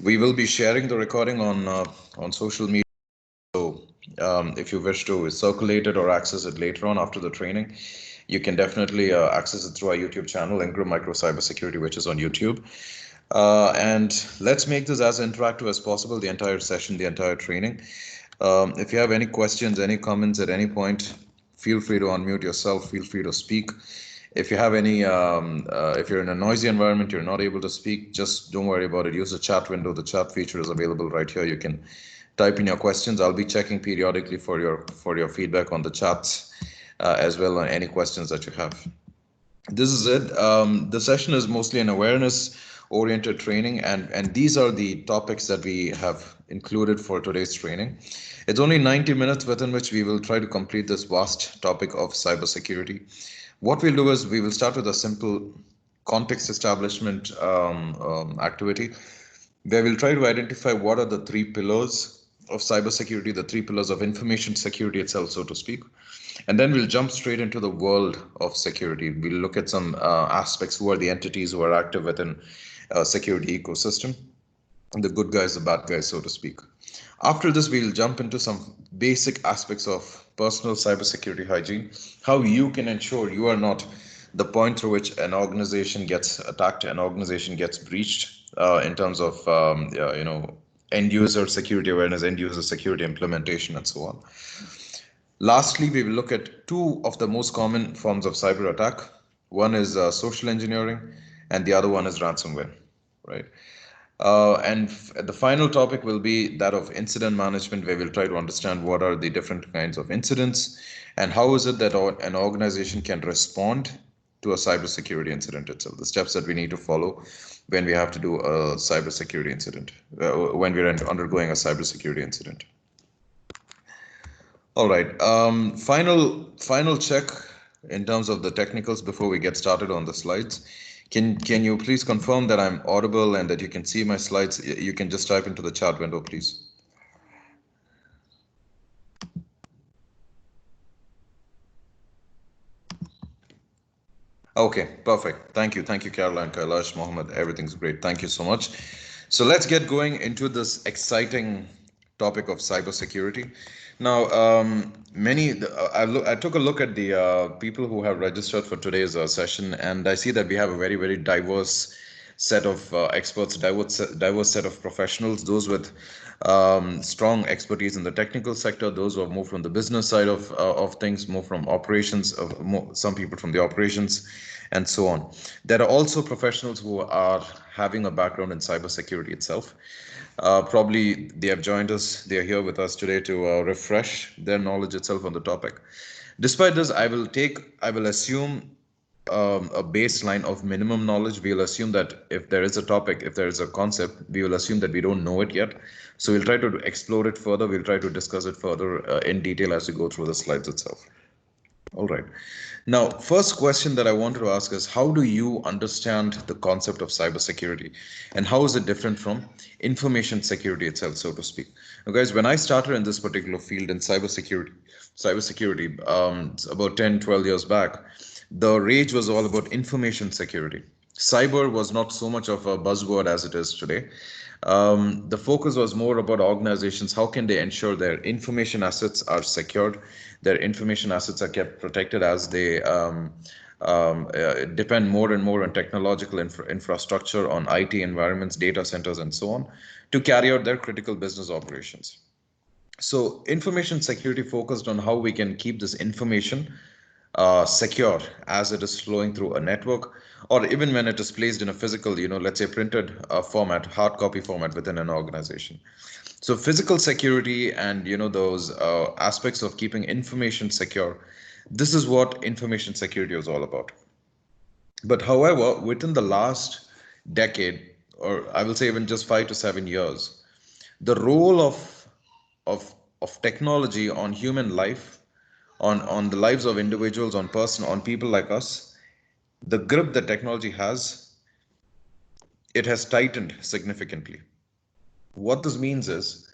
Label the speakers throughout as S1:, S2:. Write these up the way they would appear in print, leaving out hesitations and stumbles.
S1: We will be sharing the recording on social media. So if you wish to circulate it or access it later on after the training, you can definitely access it through our YouTube channel, Ingram Micro Cybersecurity, which is on YouTube. And let's make this as interactive as possible, the entire session, the entire training. If you have any questions, any comments at any point, feel free to unmute yourself, feel free to speak. If you have any, if you're in a noisy environment, you're not able to speak, just don't worry about it. Use the chat window. The chat feature is available right here. You can type in your questions. I'll be checking periodically for your feedback on the chats as well on any questions that you have. This is it. The session is mostly an awareness oriented training, and these are the topics that we have included for today's training. It's only 90 minutes within which we will try to complete this vast topic of cybersecurity. What we'll do is we will start with a simple context establishment activity where we'll try to identify what are the three pillars of cybersecurity, the three pillars of information security itself, so to speak. And then we'll jump straight into the world of security. We'll look at some aspects, who are the entities who are active within security ecosystem, the good guys, the bad guys, so to speak. After this, we'll jump into some basic aspects of personal cybersecurity hygiene, how you can ensure you are not the point through which an organization gets attacked, an organization gets breached in terms of end user security awareness, end user security implementation, and so on. Lastly, we will look at two of the most common forms of cyber attack. One is social engineering, and the other one is ransomware, right? And the final topic will be that of incident management, where we'll try to understand what are the different kinds of incidents and how is it that an organization can respond to a cybersecurity incident itself, the steps that we need to follow when we have to do a cybersecurity incident, when we're undergoing a cybersecurity incident. All right. Final check in terms of the technicals before we get started on the slides. Can you please confirm that I'm audible and that you can see my slides? You can just type into the chat window, please. Okay, perfect. Thank you, Caroline, Kailash, Mohammed. Everything's great. Thank you so much. So let's get going into this exciting topic of cybersecurity. Now, I took a look at the people who have registered for today's session, and I see that we have a very, very diverse set of experts, diverse set of professionals, those with strong expertise in the technical sector, those who have moved from the business side of things, more from operations, some people from the operations, and so on. There are also professionals who are having a background in cybersecurity itself. Probably they have joined us, they are here with us today to refresh their knowledge itself on the topic. Despite this, I will assume a baseline of minimum knowledge. We'll assume that if there is a topic, if there is a concept, we will assume that we don't know it yet. So we'll try to explore it further. We'll try to discuss it further in detail as we go through the slides itself. All right. Now, first question that I wanted to ask is, how do you understand the concept of cybersecurity, and how is it different from information security itself, so to speak? Now, guys, when I started in this particular field in cybersecurity, about 10, 12 years back, the rage was all about information security. Cyber was not so much of a buzzword as it is today. The focus was more about organizations. How can they ensure their information assets are secured, their information assets are kept protected as they depend more and more on technological infrastructure, on IT environments, data centers, and so on, to carry out their critical business operations. So information security focused on how we can keep this information secure as it is flowing through a network, or even when it is placed in a physical, let's say printed format, hard copy format within an organization. So physical security and those aspects of keeping information secure, this is what information security is all about. But however, within the last decade, or I will say even just 5 to 7 years, the role of technology on human life, on the lives of individuals, on people like us, the grip that technology has, it has tightened significantly. What this means is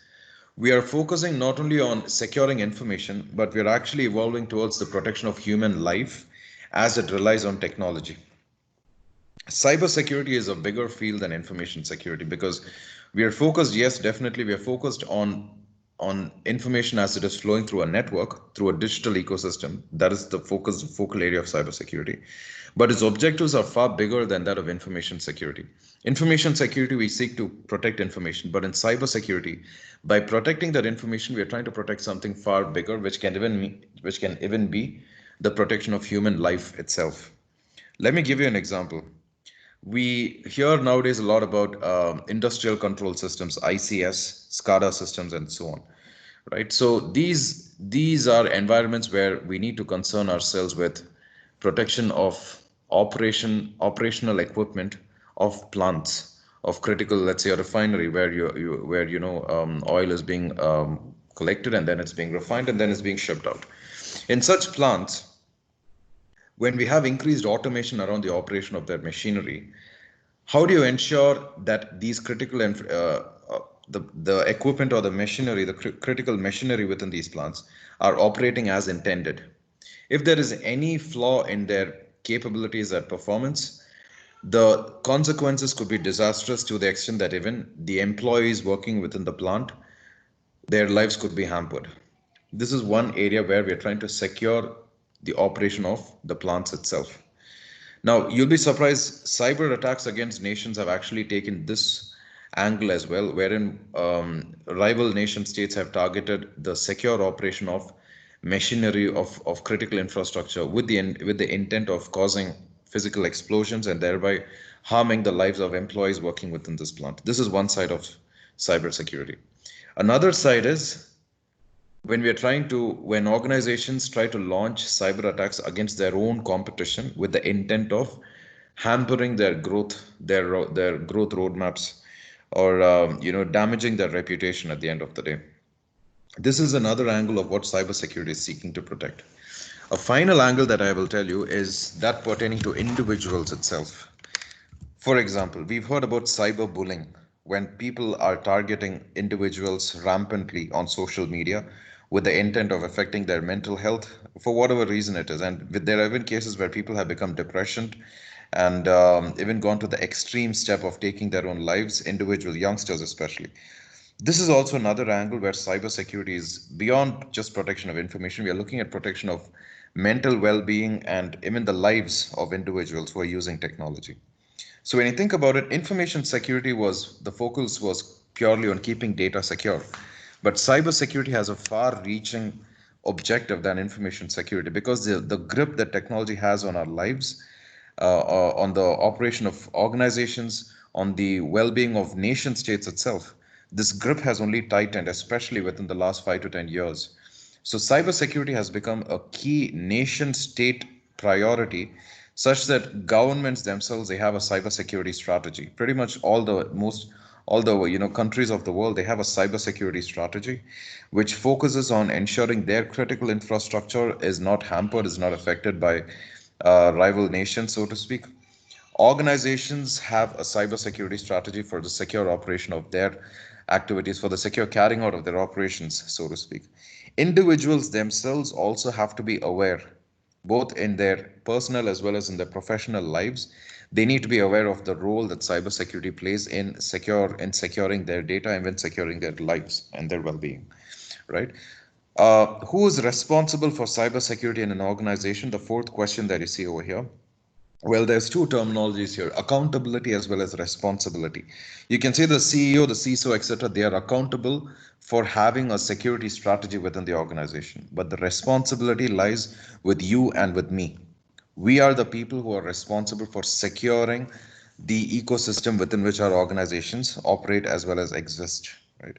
S1: we are focusing not only on securing information, but we are actually evolving towards the protection of human life as it relies on technology. Cybersecurity is a bigger field than information security, because We are focused, yes, definitely, we are focused on information as it is flowing through a network, through a digital ecosystem. That is the focal area of cybersecurity. But its objectives are far bigger than that of information security. Information security, we seek to protect information, but in cybersecurity, by protecting that information, we are trying to protect something far bigger, which can even be the protection of human life itself. Let me give you an example. We hear nowadays a lot about industrial control systems, ICS, SCADA systems, and so on, right? So these are environments where we need to concern ourselves with protection of operational equipment of plants of critical, let's say a refinery where oil is being collected and then it's being refined and then it's being shipped out. In such plants, when we have increased automation around the operation of that machinery, how do you ensure that these the equipment or the machinery, the critical machinery within these plants are operating as intended? If there is any flaw in their capabilities or performance, the consequences could be disastrous to the extent that even the employees working within the plant, their lives could be hampered. This is one area where we are trying to secure the operation of the plants itself. Now, you'll be surprised, cyber attacks against nations have actually taken this angle as well, wherein rival nation states have targeted the secure operation of machinery of critical infrastructure with the intent of causing physical explosions and thereby harming the lives of employees working within this plant. This is one side of cybersecurity. Another side is when organizations try to launch cyber attacks against their own competition with the intent of hampering their growth roadmaps, or damaging their reputation at the end of the day. This is another angle of what cybersecurity is seeking to protect. A final angle that I will tell you is that pertaining to individuals itself. For example, we've heard about cyberbullying, when people are targeting individuals rampantly on social media with the intent of affecting their mental health for whatever reason it is. And there have been cases where people have become depression and even gone to the extreme step of taking their own lives, individual youngsters especially. This is also another angle where cybersecurity is beyond just protection of information. We are looking at protection of mental well-being and even the lives of individuals who are using technology. So when you think about it, information security the focus was purely on keeping data secure. But cybersecurity has a far-reaching objective than information security, because the grip that technology has on our lives, on the operation of organizations, on the well-being of nation states itself, this grip has only tightened, especially within the last 5 to 10 years. So cybersecurity has become a key nation state priority, such that governments themselves, they have a cybersecurity strategy. Pretty much all the countries of the world, they have a cybersecurity strategy which focuses on ensuring their critical infrastructure is not hampered, is not affected by rival nations, so to speak. Organizations have a cybersecurity strategy for the secure operation of their activities, for the secure carrying out of their operations, so to speak. Individuals themselves also have to be aware, both in their personal as well as in their professional lives. They need to be aware of the role that cybersecurity plays in securing their data and when securing their lives and their well-being, right? Who is responsible for cybersecurity in an organization? The fourth question that you see over here. Well, there's two terminologies here: accountability as well as responsibility. You can say the CEO, the CISO, etc., they are accountable for having a security strategy within the organization, but the responsibility lies with you and with me. We are the people who are responsible for securing the ecosystem within which our organizations operate as well as exist, right?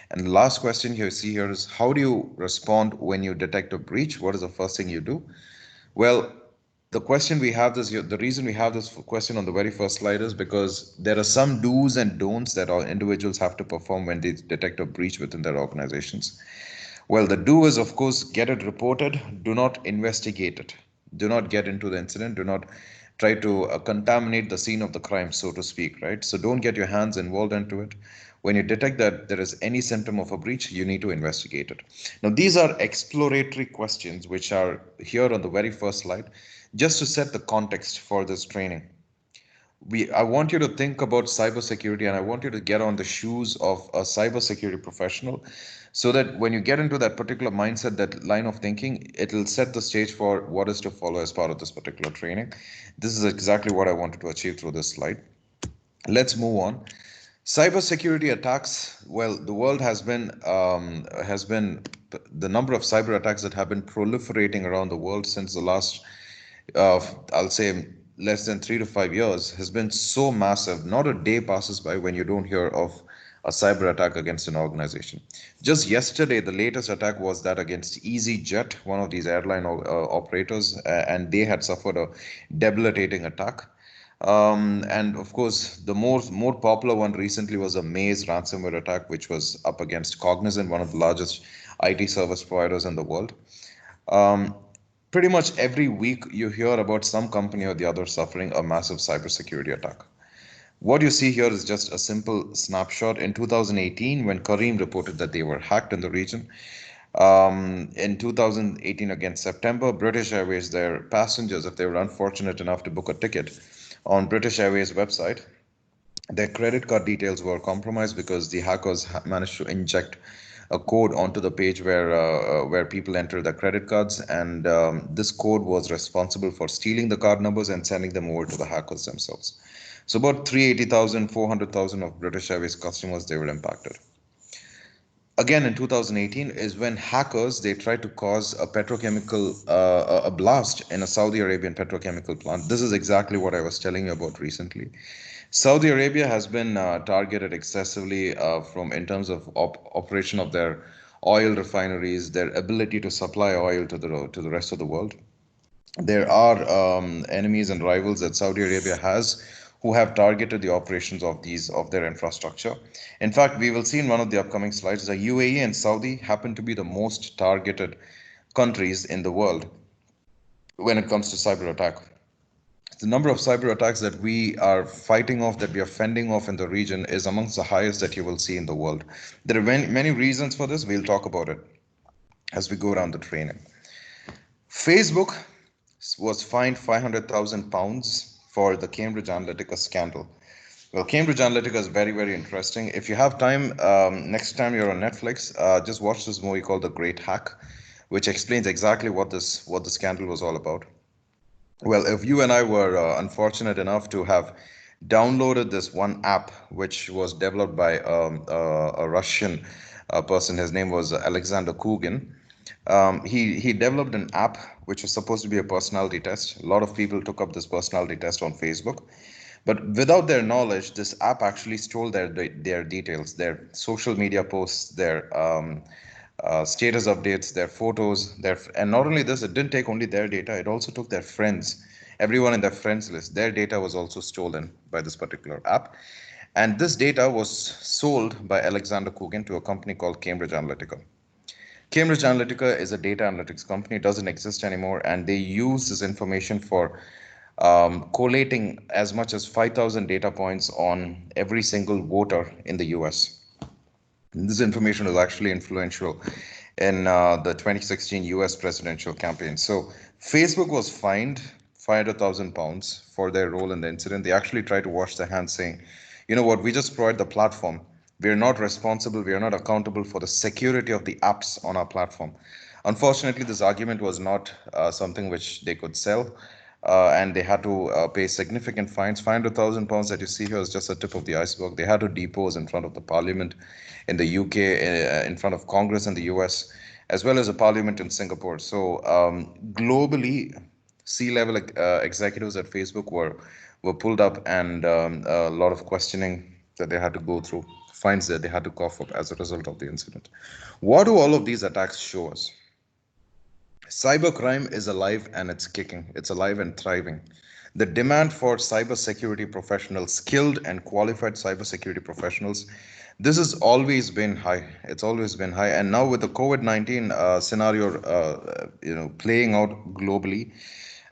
S1: And the last question you see here is, how do you respond when you detect a breach? What is the first thing you do? Well, the reason we have this question on the very first slide is because there are some do's and don'ts that all individuals have to perform when they detect a breach within their organizations. Well, the do is, of course, get it reported. Do not investigate it. Do not get into the incident. Do not try to contaminate the scene of the crime, so to speak, right? So don't get your hands involved into it. When you detect that there is any symptom of a breach, you need to investigate it. Now, these are exploratory questions which are here on the very first slide, just to set the context for this training. I want you to think about cybersecurity, and I want you to get on the shoes of a cybersecurity professional, so that when you get into that particular mindset, that line of thinking, it'll set the stage for what is to follow as part of this particular training. This is exactly what I wanted to achieve through this slide. Let's move on. Cybersecurity attacks. Well, the world has been the number of cyber attacks that have been proliferating around the world since the last, I'll say, less than 3 to 5 years, has been so massive. Not a day passes by when you don't hear of a cyber attack against an organization. Just yesterday, the latest attack was that against EasyJet, one of these airline operators, and they had suffered a debilitating attack. And of course, the more popular one recently was a Maze ransomware attack, which was up against Cognizant, one of the largest IT service providers in the world. Um, Pretty much every week you hear about some company or the other suffering a massive cybersecurity attack. What you see here is just a simple snapshot. In 2018, when Kareem reported that they were hacked in the region, in 2018, again, September, British Airways, their passengers, if they were unfortunate enough to book a ticket on British Airways website, their credit card details were compromised because the hackers managed to inject a code onto the page where people enter their credit cards, and this code was responsible for stealing the card numbers and sending them over to the hackers themselves. So about 380,000, 400,000 of British Airways customers, they were impacted. Again, in 2018 is when hackers, they tried to cause a petrochemical a blast in a Saudi Arabian petrochemical plant. This is exactly what I was telling you about recently. Saudi Arabia has been targeted excessively from in terms of operation of their oil refineries, their ability to supply oil to the rest of the world. There are enemies and rivals that Saudi Arabia has, who have targeted the operations of these of their infrastructure. In fact, we will see in one of the upcoming slides that UAE and Saudi happen to be the most targeted countries in the world when it comes to cyber attack. The number of cyber attacks that we are fighting off, that we are fending off in the region, is amongst the highest that you will see in the world. There are many reasons for this. We'll talk about it as we go around the training. Facebook was fined £500,000 for the Cambridge Analytica scandal. Well, Cambridge Analytica is very, very interesting. If you have time, next time you're on Netflix, just watch this movie called The Great Hack, which explains exactly what the scandal was all about. Well, if you and I were unfortunate enough to have downloaded this one app, which was developed by a Russian person, his name was Alexander Kugin. He developed an app which was supposed to be a personality test. A lot of people took up this personality test on Facebook, but without their knowledge, this app actually stole their details, their social media posts, their status updates, their photos, and not only this, it didn't take only their data, it also took their friends, everyone in their friends list. Their data was also stolen by this particular app. And this data was sold by Alexander Kugin to a company called Cambridge Analytica. Cambridge Analytica is a data analytics company, it doesn't exist anymore, and they use this information for collating as much as 5,000 data points on every single voter in the US. This information was actually influential in the 2016 US presidential campaign. So Facebook was fined £500,000 for their role in the incident. They actually tried to wash their hands, saying, you know what, we just provide the platform. We are not responsible, we are not accountable for the security of the apps on our platform. Unfortunately, this argument was not something which they could sell. And they had to pay significant fines. £500,000 that you see here is just the tip of the iceberg. They had to depose in front of the parliament in the UK, in front of Congress in the US, as well as a parliament in Singapore. So globally, C-level executives at Facebook were pulled up, and a lot of questioning that they had to go through, fines that they had to cough up as a result of the incident. What do all of these attacks show us? Cybercrime is alive and it's kicking. It's alive and thriving. The demand for cybersecurity professionals, skilled and qualified cybersecurity professionals, this has always been high. It's always been high. And now with the COVID-19 scenario, playing out globally,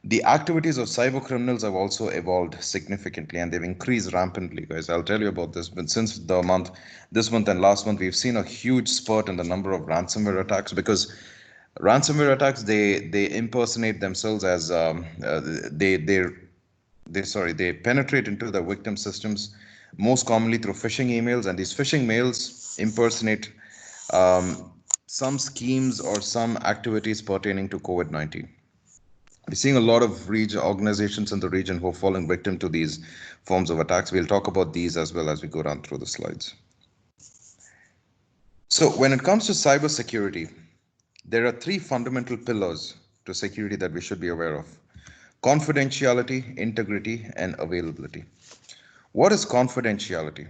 S1: the activities of cyber criminals have also evolved significantly, and they've increased rampantly, guys. I'll tell you about this. But since this month and last month, we've seen a huge spurt in the number of ransomware attacks, because ransomware attacks, they impersonate themselves as they they penetrate into the victim systems most commonly through phishing emails, and these phishing mails impersonate some schemes or some activities pertaining to COVID-19. We're seeing a lot of organizations in the region who are falling victim to these forms of attacks. We'll talk about these as well as we go down through the slides. So when it comes to cybersecurity, there are three fundamental pillars to security that we should be aware of: confidentiality, integrity, and availability. What is confidentiality?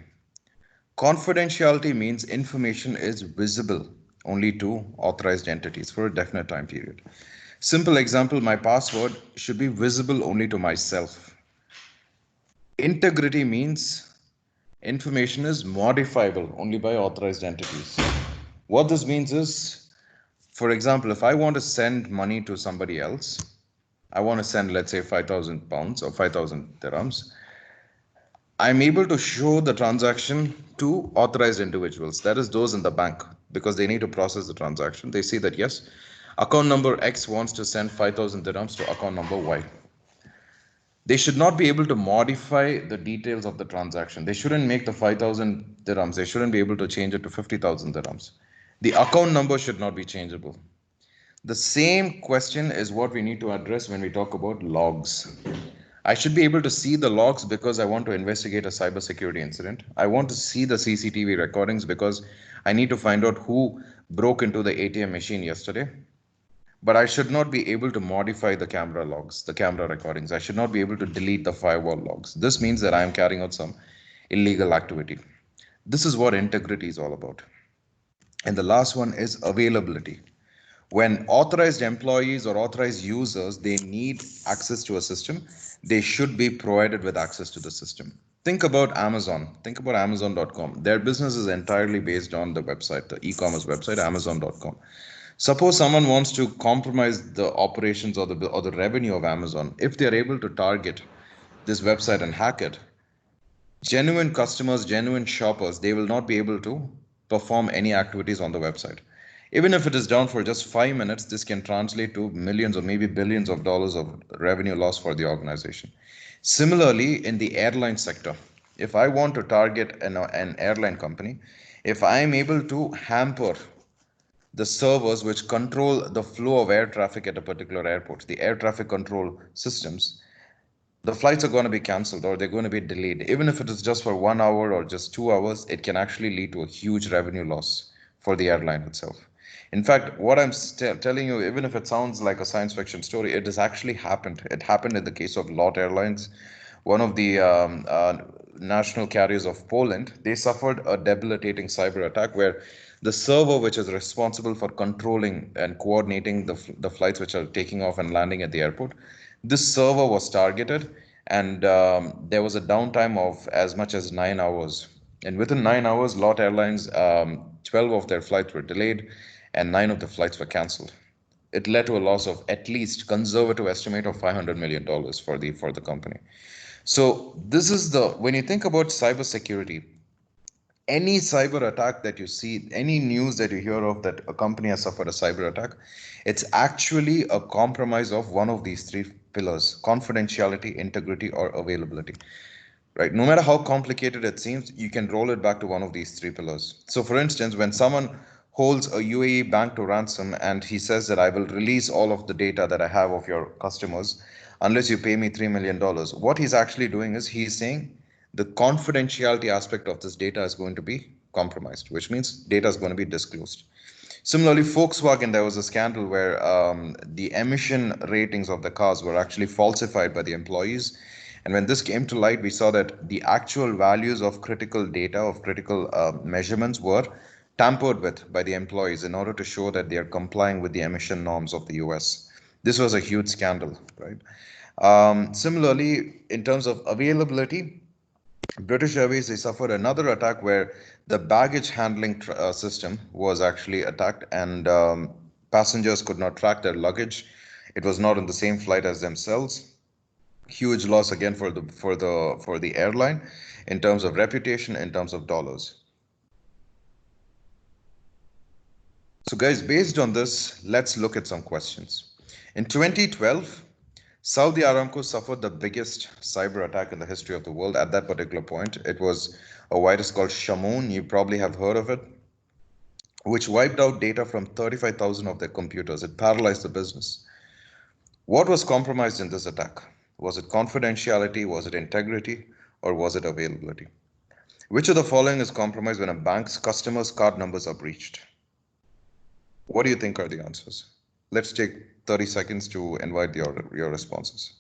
S1: Confidentiality means information is visible only to authorized entities for a definite time period. Simple example, my password should be visible only to myself. Integrity means information is modifiable only by authorized entities. What this means is, for example, if I want to send money to somebody else, I want to send, let's say, 5,000 pounds or 5,000 dirhams, I'm able to show the transaction to authorized individuals, that is those in the bank, because they need to process the transaction. They see that, yes, account number X wants to send 5,000 dirhams to account number Y. They should not be able to modify the details of the transaction. They shouldn't make the 5,000 dirhams. They shouldn't be able to change it to 50,000 dirhams. The account number should not be changeable. The same question is what we need to address when we talk about logs. I should be able to see the logs because I want to investigate a cybersecurity incident. I want to see the CCTV recordings because I need to find out who broke into the ATM machine yesterday. But I should not be able to modify the camera logs, the camera recordings. I should not be able to delete the firewall logs. This means that I am carrying out some illegal activity. This is what integrity is all about. And the last one is availability. When authorized employees or authorized users, they need access to a system, they should be provided with access to the system. Think about Amazon. Think about Amazon.com. Their business is entirely based on the website, the e-commerce website, Amazon.com. Suppose someone wants to compromise the operations or the revenue of Amazon. If they are able to target this website and hack it, genuine customers, genuine shoppers, they will not be able to perform any activities on the website. Even if it is down for just 5 minutes, this can translate to millions or maybe billions of dollars of revenue loss for the organization. Similarly, in the airline sector, if I want to target an airline company, if I am able to hamper the servers which control the flow of air traffic at a particular airport, the air traffic control systems, the flights are going to be cancelled or they're going to be delayed. Even if it is just for 1 hour or just 2 hours, it can actually lead to a huge revenue loss for the airline itself. In fact, what I'm telling you, even if it sounds like a science fiction story, it has actually happened. It happened in the case of LOT Airlines, one of the national carriers of Poland. They suffered a debilitating cyber attack where the server which is responsible for controlling and coordinating the flights which are taking off and landing at the airport, this server was targeted, and there was a downtime of as much as 9 hours. And within 9 hours, LOT Airlines, 12 of their flights were delayed and 9 of the flights were cancelled. It led to a loss of at least conservative estimate of $500 million for the company. So this is when you think about cybersecurity, any cyber attack that you see, any news that you hear of that a company has suffered a cyber attack, it's actually a compromise of one of these three pillars: confidentiality, integrity, or availability. Right? No matter how complicated it seems, you can roll it back to one of these three pillars. So, for instance, when someone holds a UAE bank to ransom and he says that I will release all of the data that I have of your customers unless you pay me $3 million, what he's actually doing is he's saying the confidentiality aspect of this data is going to be compromised, which means data is going to be disclosed. Similarly, Volkswagen, there was a scandal where the emission ratings of the cars were actually falsified by the employees. And when this came to light, we saw that the actual values of critical data, of critical measurements, were tampered with by the employees in order to show that they are complying with the emission norms of the US. This was a huge scandal, right? Similarly, in terms of availability, British Airways, they suffered another attack where the baggage handling system was actually attacked, and passengers could not track their luggage. It was not on the same flight as themselves. Huge loss again for the airline in terms of reputation, in terms of dollars. So guys, based on this, let's look at some questions. In 2012, Saudi Aramco suffered the biggest cyber attack in the history of the world at that particular point. It was a virus called Shamoon, you probably have heard of it, which wiped out data from 35,000 of their computers. It paralyzed the business. What was compromised in this attack? Was it confidentiality, was it integrity, or was it availability? Which of the following is compromised when a bank's customers' card numbers are breached? What do you think are the answers? Let's take 30 seconds to invite your responses.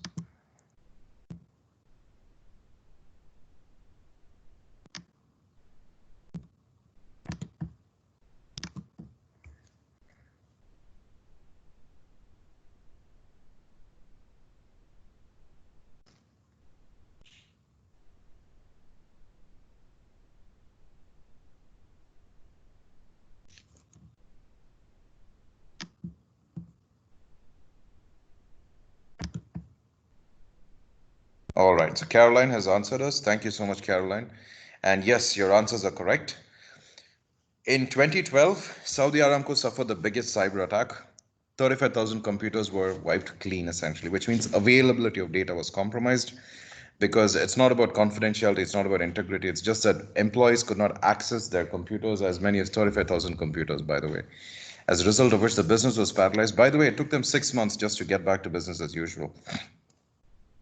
S1: All right, so Caroline has answered us. Thank you so much, Caroline. And yes, your answers are correct. In 2012, Saudi Aramco suffered the biggest cyber attack. 35,000 computers were wiped clean, essentially, which means availability of data was compromised, because it's not about confidentiality, it's not about integrity, it's just that employees could not access their computers, as many as 35,000 computers, by the way. As a result of which the business was paralyzed. By the way, it took them 6 months just to get back to business as usual.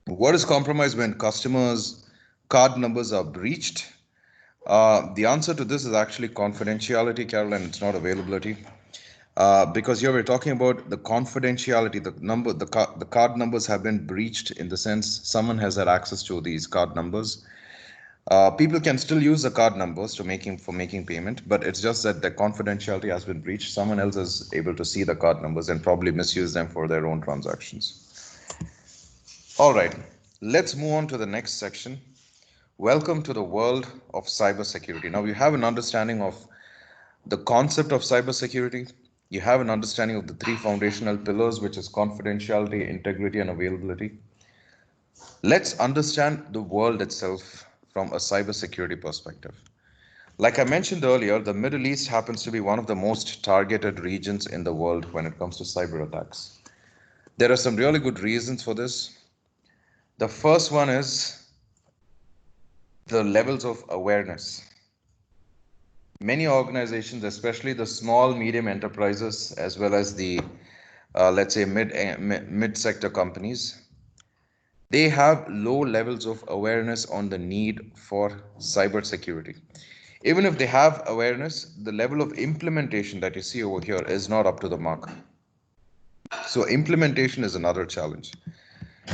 S1: What is compromised when customers' card numbers are breached? The answer to this is actually confidentiality, Caroline. It's not availability. Because here we're talking about the confidentiality, the card numbers have been breached in the sense someone has had access to these card numbers. People can still use the card numbers for making payment, but it's just that the confidentiality has been breached. Someone else is able to see the card numbers and probably misuse them for their own transactions. All right, let's move on to the next section. Welcome to the world of cybersecurity. Now you have an understanding of the concept of cybersecurity. You have an understanding of the three foundational pillars, which is confidentiality, integrity, and availability. Let's understand the world itself from a cybersecurity perspective. Like I mentioned earlier, the Middle East happens to be one of the most targeted regions in the world when it comes to cyber attacks. There are some really good reasons for this. The first one is the levels of awareness. Many organizations, especially the small, medium enterprises, as well as the, let's say, mid-sector companies, they have low levels of awareness on the need for cybersecurity. Even if they have awareness, the level of implementation that you see over here is not up to the mark. So implementation is another challenge.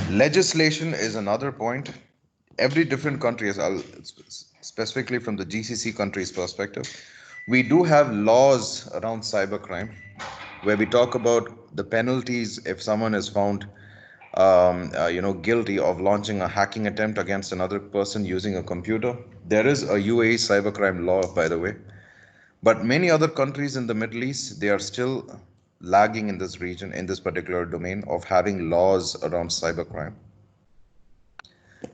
S1: Legislation is another point. Every different country, specifically from the GCC countries' perspective, we do have laws around cybercrime where we talk about the penalties if someone is found guilty of launching a hacking attempt against another person using a computer. There is a UAE cybercrime law, by the way, but many other countries in the Middle East, they are still lagging in this region, in this particular domain of having laws around cybercrime.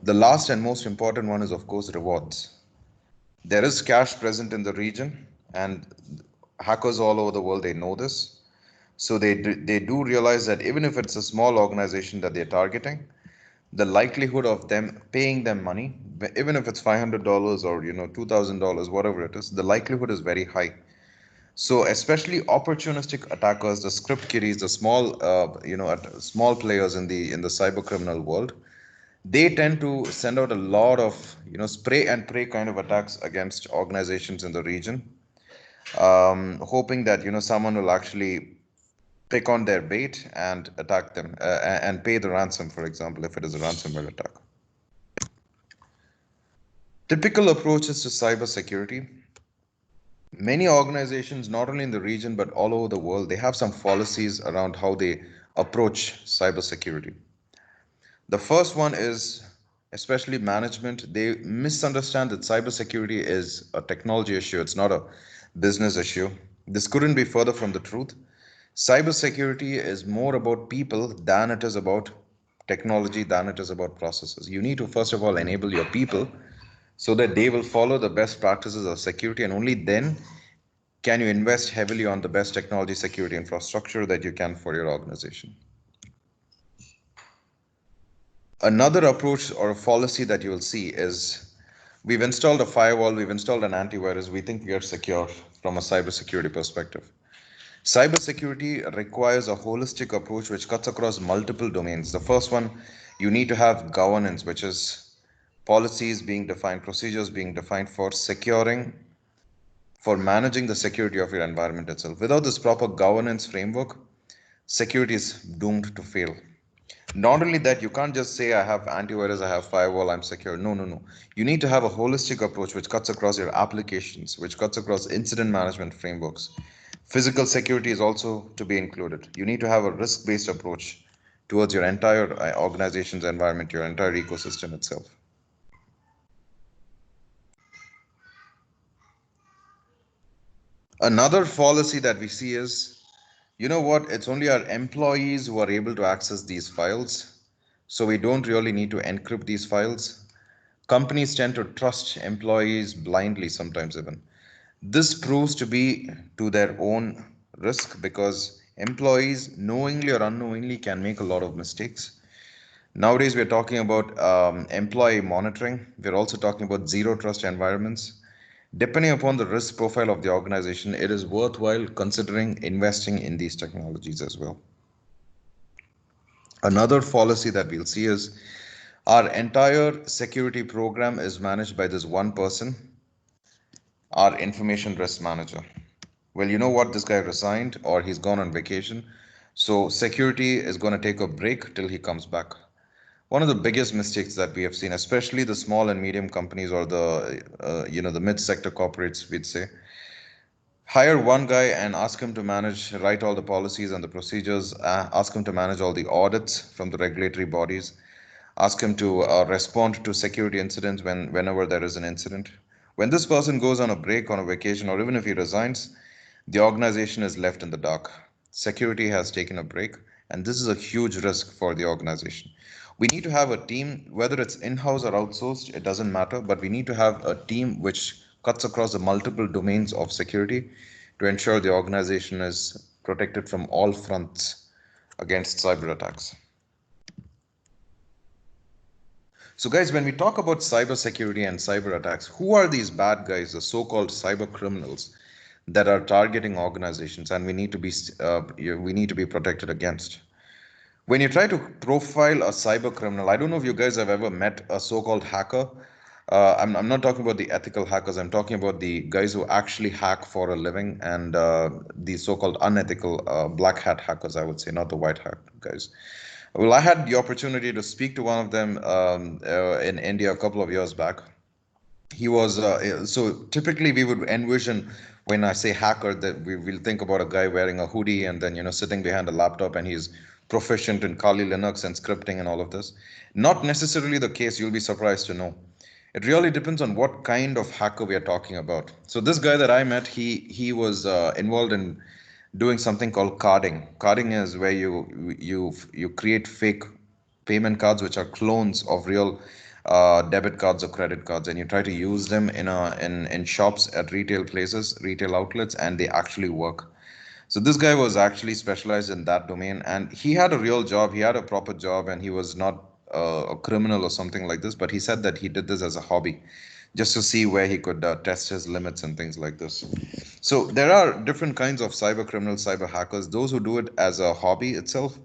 S1: The last and most important one is, of course, rewards. There is cash present in the region, and hackers all over the world, they know this. So they do realize that even if it's a small organization that they're targeting, the likelihood of them paying them money, even if it's $500 or $2,000, whatever it is, the likelihood is very high. So especially opportunistic attackers, the script kiddies, the small small players in the cyber criminal world, they tend to send out a lot of spray and pray kind of attacks against organizations in the region, hoping that someone will actually pick on their bait and attack them and pay the ransom, for example, if it is a ransomware attack. Typical approaches to cybersecurity. Many organizations, not only in the region but all over the world, they have some policies around how they approach cybersecurity. The first one is, especially management, they misunderstand that cybersecurity is a technology issue. It's not a business issue. This couldn't be further from the truth. Cybersecurity is more about people than it is about technology, than it is about processes. You need to, first of all, enable your people so that they will follow the best practices of security, and only then can you invest heavily on the best technology security infrastructure that you can for your organization. Another approach or a policy that you will see is we've installed a firewall, we've installed an antivirus, we think we are secure from a cybersecurity perspective. Cybersecurity requires a holistic approach which cuts across multiple domains. The first one, you need to have governance, which is policies being defined, procedures being defined for securing, for managing the security of your environment itself. Without this proper governance framework, security is doomed to fail. Not only that, you can't just say, I have antivirus, I have firewall, I'm secure. No, no, no. You need to have a holistic approach which cuts across your applications, which cuts across incident management frameworks. Physical security is also to be included. You need to have a risk based approach towards your entire organization's environment, your entire ecosystem itself. Another fallacy that we see is, you know what, it's only our employees who are able to access these files, so we don't really need to encrypt these files. Companies tend to trust employees blindly sometimes even. This proves to be to their own risk because employees knowingly or unknowingly can make a lot of mistakes. Nowadays, we're talking about employee monitoring. We're also talking about zero trust environments. Depending upon the risk profile of the organization, it is worthwhile considering investing in these technologies as well. Another fallacy that we'll see is our entire security program is managed by this one person, our information risk manager. Well, you know what? This guy resigned or he's gone on vacation. So security is going to take a break till he comes back. One of the biggest mistakes that we have seen, especially the small and medium companies or the mid-sector corporates, we'd say, hire one guy and ask him to write all the policies and the procedures, ask him to manage all the audits from the regulatory bodies, ask him to respond to security incidents whenever there is an incident. When this person goes on a break, on a vacation, or even if he resigns, the organization is left in the dark. Security has taken a break, and this is a huge risk for the organization. We need to have a team, whether it's in-house or outsourced, it doesn't matter, but we need to have a team which cuts across the multiple domains of security to ensure the organization is protected from all fronts against cyber attacks. So, guys, when we talk about cybersecurity and cyber attacks, who are these bad guys, the so-called cyber criminals that are targeting organizations, and we need to be protected against? When you try to profile a cyber criminal, I don't know if you guys have ever met a so-called hacker. I'm not talking about the ethical hackers. I'm talking about the guys who actually hack for a living and the so-called unethical black hat hackers, I would say, not the white hat guys. Well, I had the opportunity to speak to one of them in India a couple of years back. He was so typically we would envision when I say hacker that we will think about a guy wearing a hoodie and then sitting behind a laptop and he's proficient in Kali Linux and scripting and all of this. Not necessarily the case. You'll be surprised to know. It really depends on what kind of hacker we are talking about. So this guy that I met, he was involved in doing something called carding. Carding is where you create fake payment cards which are clones of real debit cards or credit cards, and you try to use them in shops at retail places, retail outlets, and they actually work. So this guy was actually specialized in that domain, and he had a real job. He had a proper job, and he was not a criminal or something like this. But he said that he did this as a hobby, just to see where he could test his limits and things like this. So there are different kinds of cyber criminals, cyber hackers. Those who do it as a hobby itself,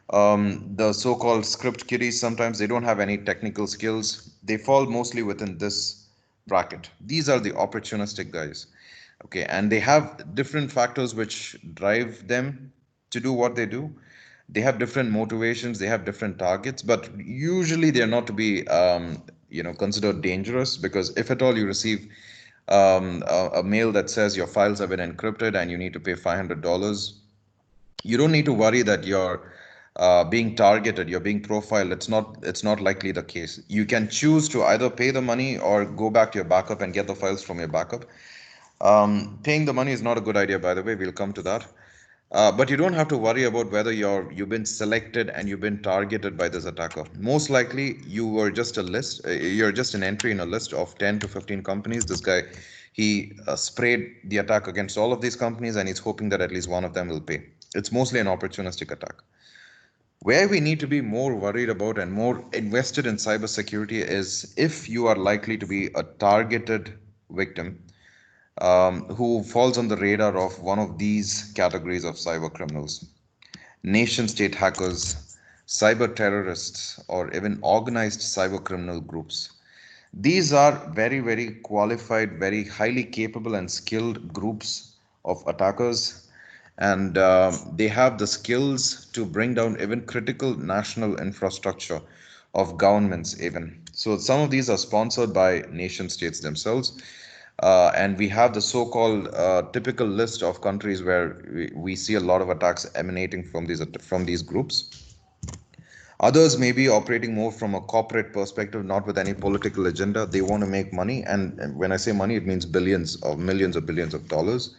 S1: the so-called script kiddies, sometimes they don't have any technical skills. They fall mostly within this bracket. These are the opportunistic guys. Okay, and they have different factors which drive them to do what they do. They have different motivations, they have different targets, but usually they're not to be considered dangerous, because if at all you receive a mail that says your files have been encrypted and you need to pay $500, you don't need to worry that you're being targeted, you're being profiled. It's not likely the case. You can choose to either pay the money or go back to your backup and get the files from your backup. Paying the money is not a good idea, by the way. We'll come to that. But you don't have to worry about whether you've been selected and you've been targeted by this attacker. Most likely, you're just an entry in a list of 10 to 15 companies. This guy, he sprayed the attack against all of these companies, and he's hoping that at least one of them will pay. It's mostly an opportunistic attack. Where we need to be more worried about and more invested in cybersecurity is if you are likely to be a targeted victim who falls on the radar of one of these categories of cyber criminals: nation state hackers, cyber terrorists, or even organized cyber criminal groups. These are very, very qualified, very highly capable and skilled groups of attackers, and they have the skills to bring down even critical national infrastructure of governments, even. So, some of these are sponsored by nation states themselves. And we have the so-called typical list of countries where we see a lot of attacks emanating from these groups. Others may be operating more from a corporate perspective, not with any political agenda. They want to make money, and when I say money, it means billions or millions or billions of dollars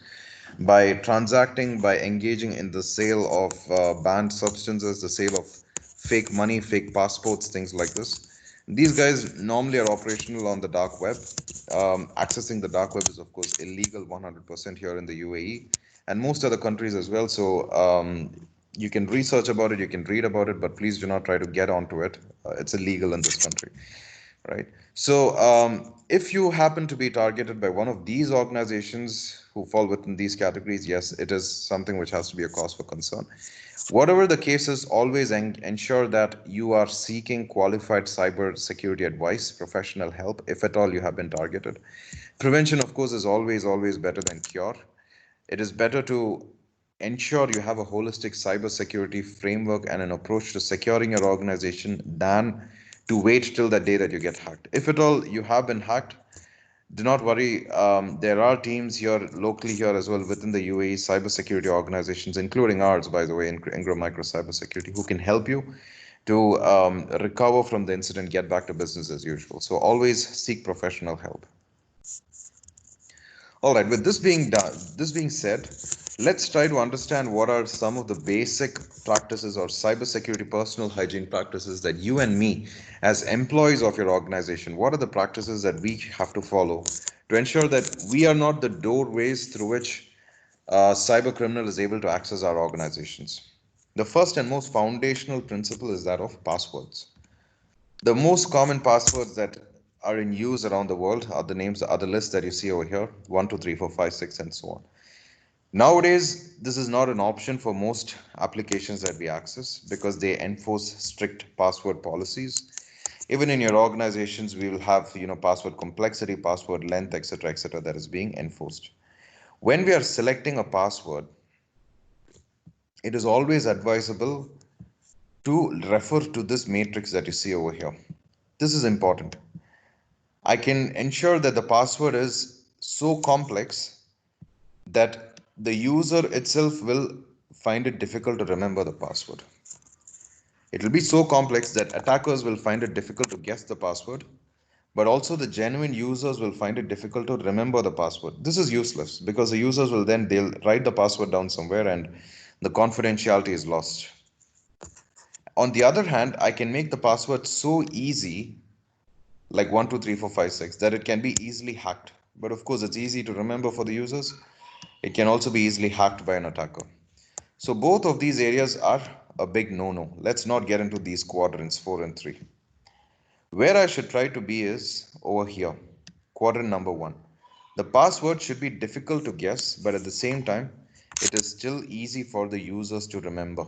S1: by transacting, by engaging in the sale of banned substances, the sale of fake money, fake passports, things like this. These guys normally are operational on the dark web. Accessing the dark web is, of course, illegal 100% here in the UAE and most other countries as well. So you can research about it, you can read about it, but please do not try to get onto it. It's illegal in this country, right? So if you happen to be targeted by one of these organizations who fall within these categories, yes, it is something which has to be a cause for concern. Whatever the case is, always ensure that you are seeking qualified cyber security advice, professional help, if at all you have been targeted. Prevention, of course, is always, always better than cure. It is better to ensure you have a holistic cybersecurity framework and an approach to securing your organization than to wait till the day that you get hacked. If at all you have been hacked, do not worry. There are teams here locally here as well within the UAE cybersecurity organizations, including ours, by the way, Ingram Micro Cybersecurity, who can help you to recover from the incident, get back to business as usual. So always seek professional help. All right, with this being said, let's try to understand what are some of the basic practices or cybersecurity personal hygiene practices that you and me, as employees of your organization, what are the practices that we have to follow to ensure that we are not the doorways through which a cyber criminal is able to access our organizations. The first and most foundational principle is that of passwords. The most common passwords that are in use around the world are the names, are the list that you see over here: 1, 2, 3, 4, 5, 6, and so on. Nowadays, this is not an option for most applications that we access because they enforce strict password policies. Even in your organizations, we will have password complexity, password length, etc., that is being enforced. When we are selecting a password, it is always advisable to refer to this matrix that you see over here. This is important. I can ensure that the password is so complex that the user itself will find it difficult to remember the password. It will be so complex that attackers will find it difficult to guess the password, but also the genuine users will find it difficult to remember the password. This is useless because the users will they'll write the password down somewhere and the confidentiality is lost. On the other hand, I can make the password so easy, like 1, 2, 3, 4, 5, 6, that it can be easily hacked. But of course, it's easy to remember for the users. It can also be easily hacked by an attacker. So both of these areas are a big no-no. Let's not get into these quadrants 4 and 3. Where I should try to be is over here, quadrant number 1. The password should be difficult to guess, but at the same time, it is still easy for the users to remember.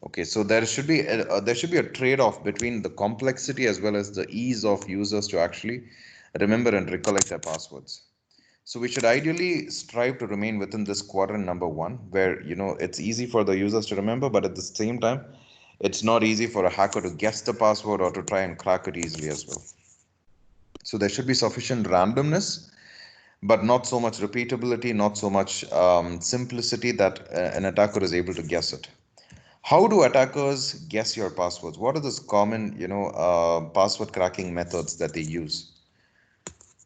S1: Okay, so there should be a trade-off between the complexity as well as the ease of users to actually remember and recollect their passwords. So we should ideally strive to remain within this quadrant number 1, where it's easy for the users to remember, but at the same time, it's not easy for a hacker to guess the password or to try and crack it easily as well. So there should be sufficient randomness, but not so much repeatability, not so much simplicity that an attacker is able to guess it. How do attackers guess your passwords? What are those common, password cracking methods that they use?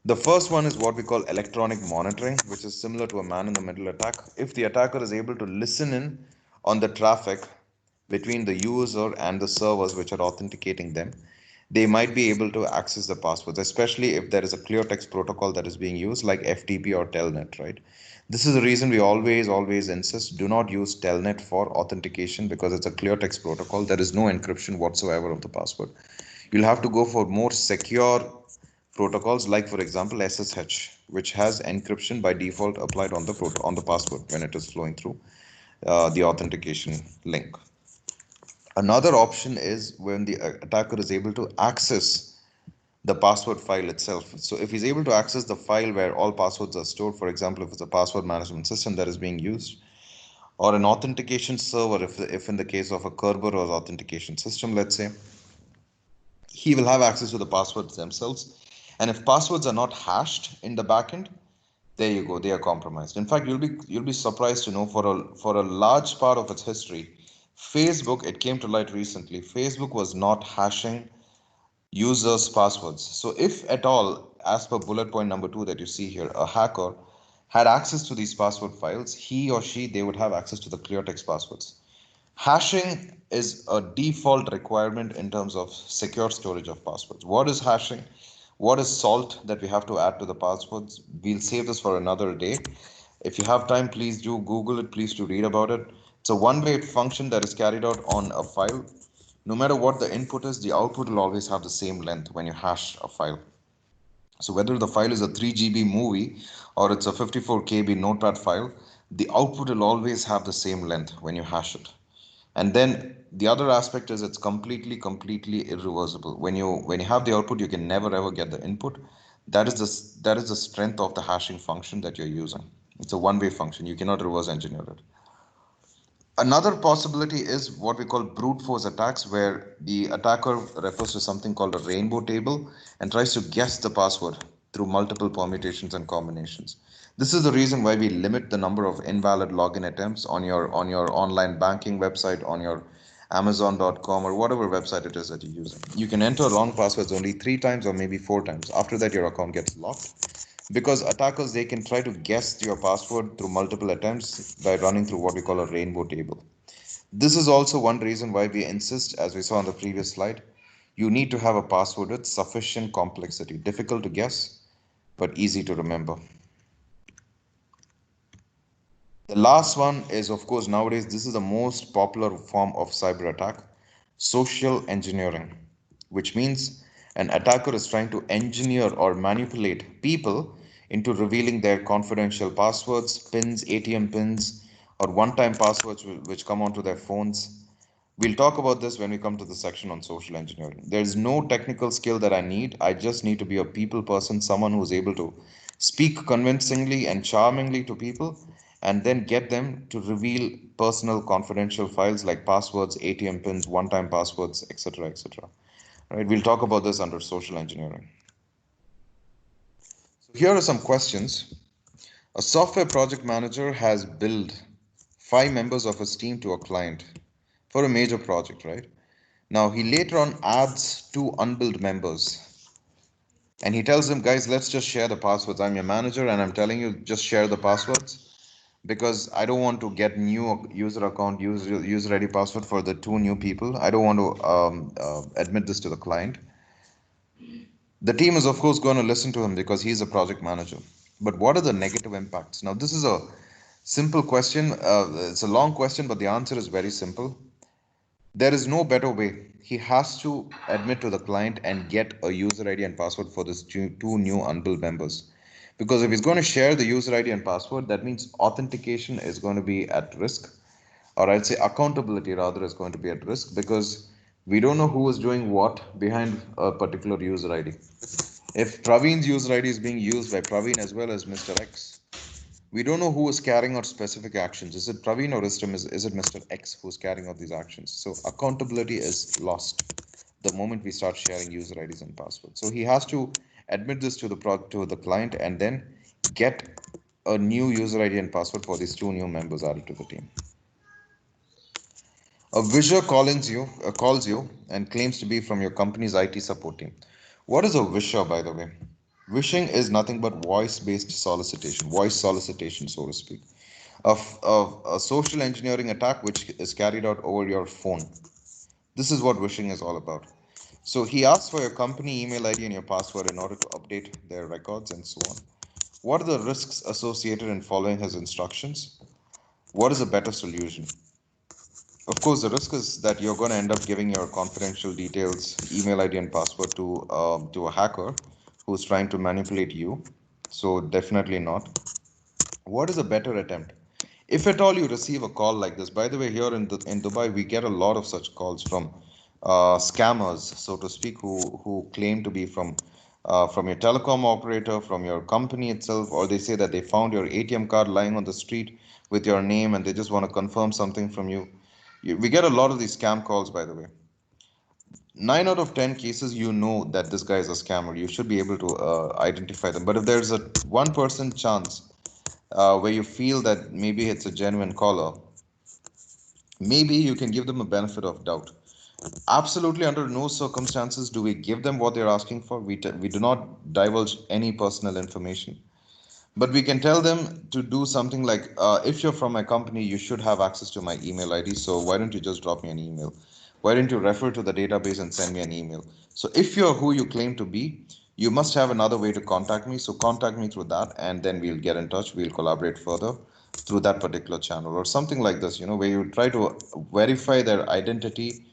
S1: The first one is what we call electronic monitoring, which is similar to a man-in-the-middle attack. If the attacker is able to listen in on the traffic between the user and the servers which are authenticating them, they might be able to access the passwords, especially if there is a clear text protocol that is being used like FTP or Telnet, right? This is the reason we always insist do not use Telnet for authentication because it's a clear text protocol. There is no encryption whatsoever of the password. You'll have to go for more secure protocols like, for example, SSH, which has encryption by default applied on the password when it is flowing through the authentication link. Another option is when the attacker is able to access the password file itself. So if he's able to access the file where all passwords are stored, for example, if it's a password management system that is being used, or an authentication server, if in the case of a Kerberos authentication system, let's say, he will have access to the passwords themselves. And if passwords are not hashed in the backend, there you go, they are compromised. In fact, you'll be surprised to know for a large part of its history, Facebook, it came to light recently, Facebook was not hashing users' passwords. So if at all, as per bullet point number 2 that you see here, a hacker had access to these password files, he or she, they would have access to the clear text passwords. Hashing is a default requirement in terms of secure storage of passwords. What is hashing? What is salt that we have to add to the passwords? We'll save this for another day. If you have time, please do Google it, please do read about it. It's a one-way function that is carried out on a file. No matter what the input is, the output will always have the same length when you hash a file. So whether the file is a 3 GB movie or it's a 54 KB notepad file, the output will always have the same length when you hash it. And then the other aspect is it's completely irreversible. When you have the output, you can never ever get the input. That is the strength of the hashing function that you're using. It's a one-way function. You cannot reverse engineer it. Another possibility is what we call brute force attacks, where the attacker refers to something called a rainbow table and tries to guess the password through multiple permutations and combinations. This is the reason why we limit the number of invalid login attempts on your online banking website, on your Amazon.com or whatever website it is that you're using. You can enter wrong passwords only 3 times or maybe 4 times. After that, your account gets locked because attackers, they can try to guess your password through multiple attempts by running through what we call a rainbow table. This is also one reason why we insist, as we saw on the previous slide, you need to have a password with sufficient complexity, difficult to guess but easy to remember. The last one is, of course, nowadays this is the most popular form of cyber attack, social engineering, which means an attacker is trying to engineer or manipulate people into revealing their confidential passwords, pins, ATM pins, or one-time passwords which come onto their phones. We'll talk about this when we come to the section on social engineering. There's no technical skill that I need. I just need to be a people person, someone who's able to speak convincingly and charmingly to people, and then get them to reveal personal confidential files like passwords, ATM pins, one-time passwords, etc., etc. Right? We'll talk about this under social engineering. So here are some questions. A software project manager has billed 5 members of his team to a client for a major project, right? Now he later on adds 2 unbilled members and he tells them, guys, let's just share the passwords. I'm your manager and I'm telling you, just share the passwords because I don't want to get new user account, user ID password for the 2 new people. I don't want to admit this to the client. The team is, of course, going to listen to him because he's a project manager. But what are the negative impacts? Now, this is a simple question. It's a long question, but the answer is very simple. There is no better way. He has to admit to the client and get a user ID and password for this 2 new unbilled members. Because if he's going to share the user ID and password, that means authentication is going to be at risk, or I'd say accountability rather is going to be at risk because we don't know who is doing what behind a particular user ID. If Praveen's user ID is being used by Praveen as well as Mr. X, we don't know who is carrying out specific actions. Is it Praveen or is it Mr. X who's carrying out these actions? So accountability is lost the moment we start sharing user IDs and passwords. So he has to admit this to the client and then get a new user ID and password for these 2 new members added to the team. A wisher calls you and claims to be from your company's IT support team. What is a wisher, by the way? Wishing is nothing but voice-based solicitation, voice solicitation, so to speak, of a social engineering attack which is carried out over your phone. This is what wishing is all about. So he asks for your company email ID and your password in order to update their records and so on. What are the risks associated in following his instructions? What is a better solution? Of course, the risk is that you're going to end up giving your confidential details, email ID, and password to a hacker who's trying to manipulate you. So definitely not. What is a better attempt? If at all you receive a call like this, by the way, here in Dubai, we get a lot of such calls from scammers, so to speak, who claim to be from your telecom operator, from your company itself, or they say that they found your ATM card lying on the street with your name and they just want to confirm something from you. We get a lot of these scam calls, by the way. 9 out of 10 cases, you know that this guy is a scammer. You should be able to identify them. But if there's a 1% chance where you feel that maybe it's a genuine caller, maybe you can give them a benefit of doubt. Absolutely, under no circumstances do we give them what they're asking for. We do not divulge any personal information. But we can tell them to do something like, if you're from my company, you should have access to my email ID. So why don't you just drop me an email? Why don't you refer to the database and send me an email? So if you're who you claim to be, you must have another way to contact me. So contact me through that, and then we'll get in touch. We'll collaborate further through that particular channel or something like this, where you try to verify their identity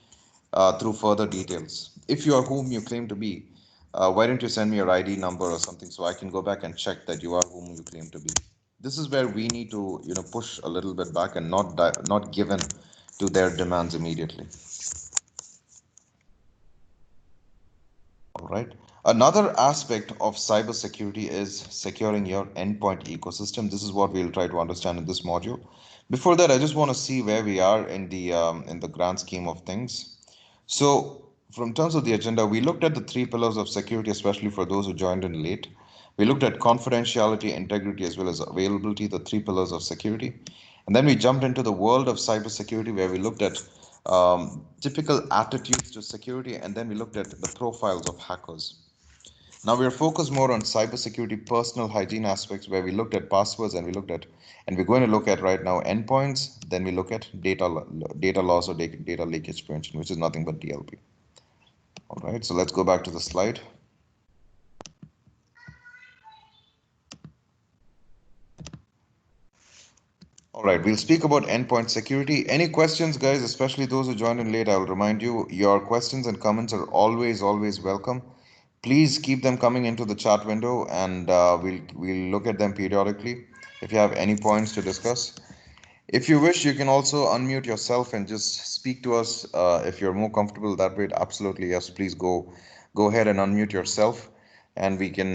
S1: through further details. If you are whom you claim to be, why don't you send me your ID number or something so I can go back and check that you are whom you claim to be. This is where we need to, push a little bit back and not given to their demands immediately. All right. Another aspect of cybersecurity is securing your endpoint ecosystem. This is what we'll try to understand in this module. Before that, I just want to see where we are in the grand scheme of things. So, from terms of the agenda, we looked at the three pillars of security, especially for those who joined in late. We looked at confidentiality, integrity, as well as availability, the three pillars of security. And then we jumped into the world of cybersecurity, where we looked at typical attitudes to security, and then we looked at the profiles of hackers. Now we're focused more on cybersecurity personal hygiene aspects, where we looked at passwords and we're going to look at right now endpoints. Then we look at data loss or data leakage prevention, which is nothing but DLP. All right, so let's go back to the slide. All right, we'll speak about endpoint security. Any questions, guys, especially those who joined in late? I will remind you, your questions and comments are always welcome. Please keep them coming into the chat window, and we'll look at them periodically if you have any points to discuss. If you wish, you can also unmute yourself and just speak to us if you're more comfortable that way. Absolutely, yes. Please go ahead and unmute yourself, and we can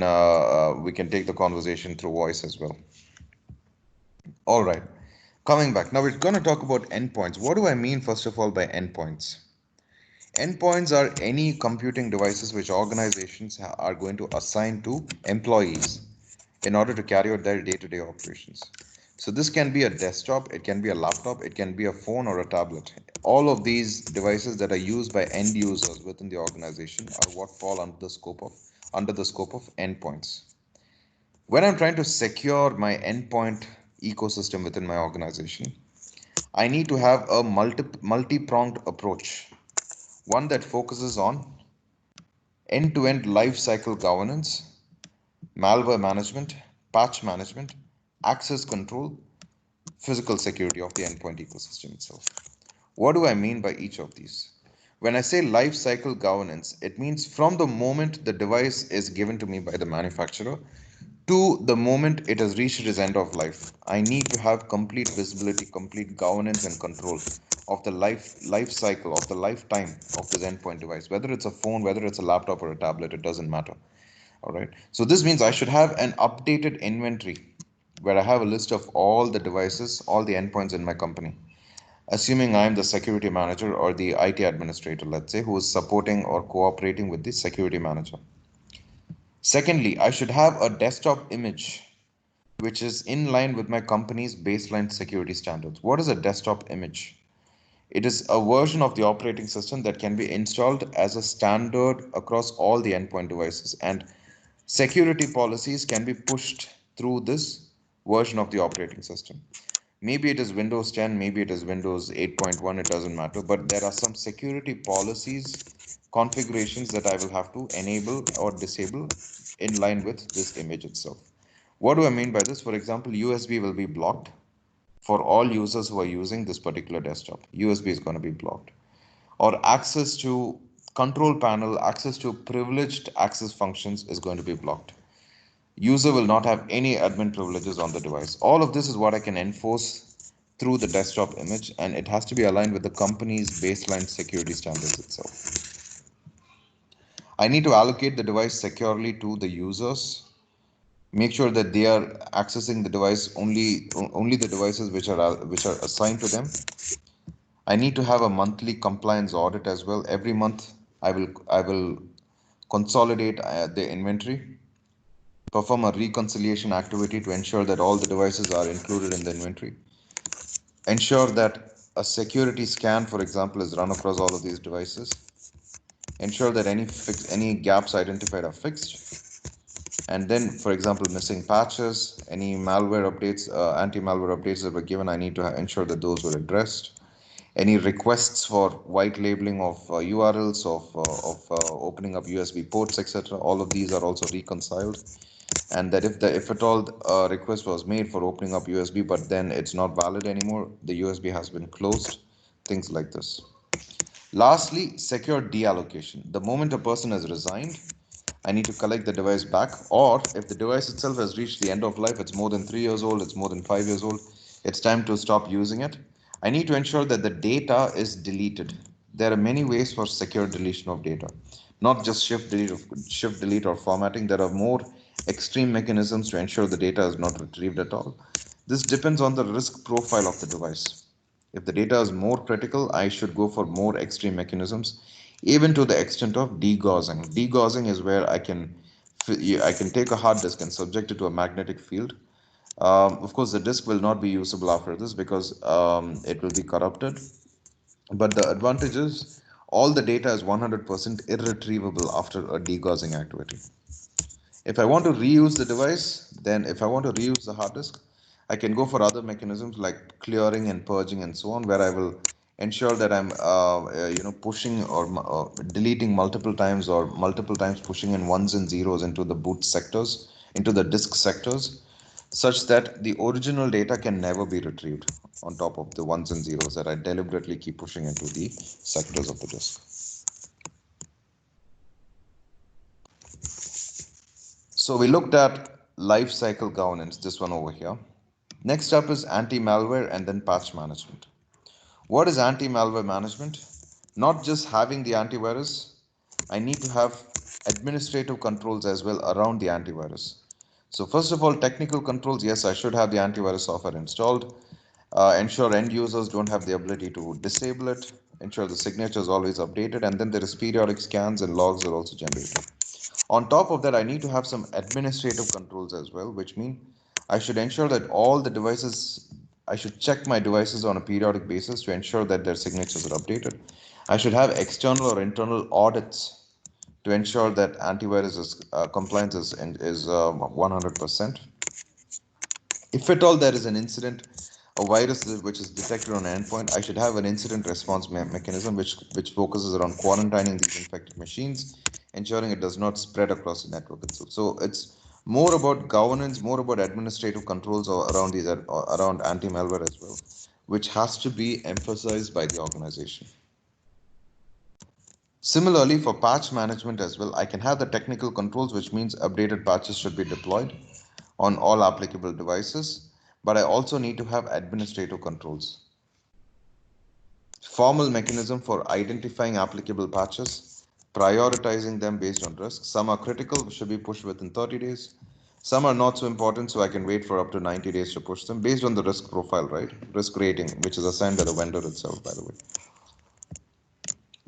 S1: take the conversation through voice as well. All right. Coming back. Now we're going to talk about endpoints. What do I mean, first of all, by endpoints? Endpoints are any computing devices which organizations are going to assign to employees in order to carry out their day-to-day operations. So this can be a desktop, it can be a laptop, it can be a phone or a tablet. All of these devices that are used by end users within the organization are what fall under the scope of endpoints. When I'm trying to secure my endpoint ecosystem within my organization, I need to have a multi-pronged approach, one that focuses on end-to-end lifecycle governance, malware management, patch management, access control, physical security of the endpoint ecosystem itself. What do I mean by each of these? When I say lifecycle governance, it means from the moment the device is given to me by the manufacturer to the moment it has reached its end of life. I need to have complete visibility, complete governance and control of the life cycle, of the lifetime of this endpoint device. Whether it's a phone, whether it's a laptop or a tablet, it doesn't matter. All right. So this means I should have an updated inventory where I have a list of all the devices, all the endpoints in my company. Assuming I'm the security manager or the IT administrator, let's say, who is supporting or cooperating with the security manager. Secondly, I should have a desktop image which is in line with my company's baseline security standards. What is a desktop image? It is a version of the operating system that can be installed as a standard across all the endpoint devices, and security policies can be pushed through this version of the operating system. Maybe it is Windows 10, maybe it is Windows 8.1, it doesn't matter, but there are some security policies configurations that I will have to enable or disable in line with this image itself. What do I mean by this? For example, USB will be blocked for all users who are using this particular desktop. USB is going to be blocked. Or access to control panel, access to privileged access functions is going to be blocked. User will not have any admin privileges on the device. All of this is what I can enforce through the desktop image, and it has to be aligned with the company's baseline security standards itself. I need to allocate the device securely to the users. Make sure that they are accessing the device only the devices which are assigned to them. I need to have a monthly compliance audit as well. Every month I will consolidate the inventory, perform a reconciliation activity to ensure that all the devices are included in the inventory, ensure that a security scan, for example, is run across all of these devices, ensure that any gaps identified are fixed, and then, for example, missing patches, any malware updates, anti-malware updates that were given, I need to ensure that those were addressed. Any requests for white labeling of URLs, of opening up USB ports, etc., all of these are also reconciled. And that if at all request was made for opening up USB, but then it's not valid anymore, the USB has been closed, things like this. Lastly, secure deallocation. The moment a person has resigned, I need to collect the device back, or if the device itself has reached the end of life, it's more than 3 years old, it's more than 5 years old, it's time to stop using it. I need to ensure that the data is deleted. There are many ways for secure deletion of data, not just shift delete or formatting. There are more extreme mechanisms to ensure the data is not retrieved at all. This depends on the risk profile of the device. If the data is more critical, I should go for more extreme mechanisms, even to the extent of degaussing. Degaussing is where I can take a hard disk and subject it to a magnetic field. Of course, the disk will not be usable after this because it will be corrupted. But the advantage is all the data is 100% irretrievable after a degaussing activity. If I want to reuse the device, then if I want to reuse the hard disk, I can go for other mechanisms like clearing and purging and so on, where I will ensure that I'm pushing or deleting multiple times, or multiple times pushing in ones and zeros into the boot sectors, into the disk sectors, such that the original data can never be retrieved on top of the ones and zeros that I deliberately keep pushing into the sectors of the disk. So we looked at lifecycle governance, this one over here. Next up is anti-malware and then patch management. What is anti-malware management? Not just having the antivirus, I need to have administrative controls as well around the antivirus. So first of all, technical controls, yes, I should have the antivirus software installed. Ensure end users don't have the ability to disable it. Ensure the signature is always updated, and then there is periodic scans and logs are also generated. On top of that, I need to have some administrative controls as well, which mean I should ensure that all the devices, I should check my devices on a periodic basis to ensure that their signatures are updated. I should have external or internal audits to ensure that antivirus compliance is 100%. If at all there is an incident, a virus which is detected on an endpoint, I should have an incident response mechanism which focuses around quarantining these infected machines, ensuring it does not spread across the network itself. So it's more about governance, more about administrative controls around around anti-malware as well, which has to be emphasized by the organization. Similarly, for patch management as well, I can have the technical controls, which means updated patches should be deployed on all applicable devices, but I also need to have administrative controls. Formal mechanism for identifying applicable patches, prioritizing them based on risk. Some are critical, should be pushed within 30 days. Some are not so important, so I can wait for up to 90 days to push them based on the risk profile, right? Risk rating, which is assigned by the vendor itself, by the way.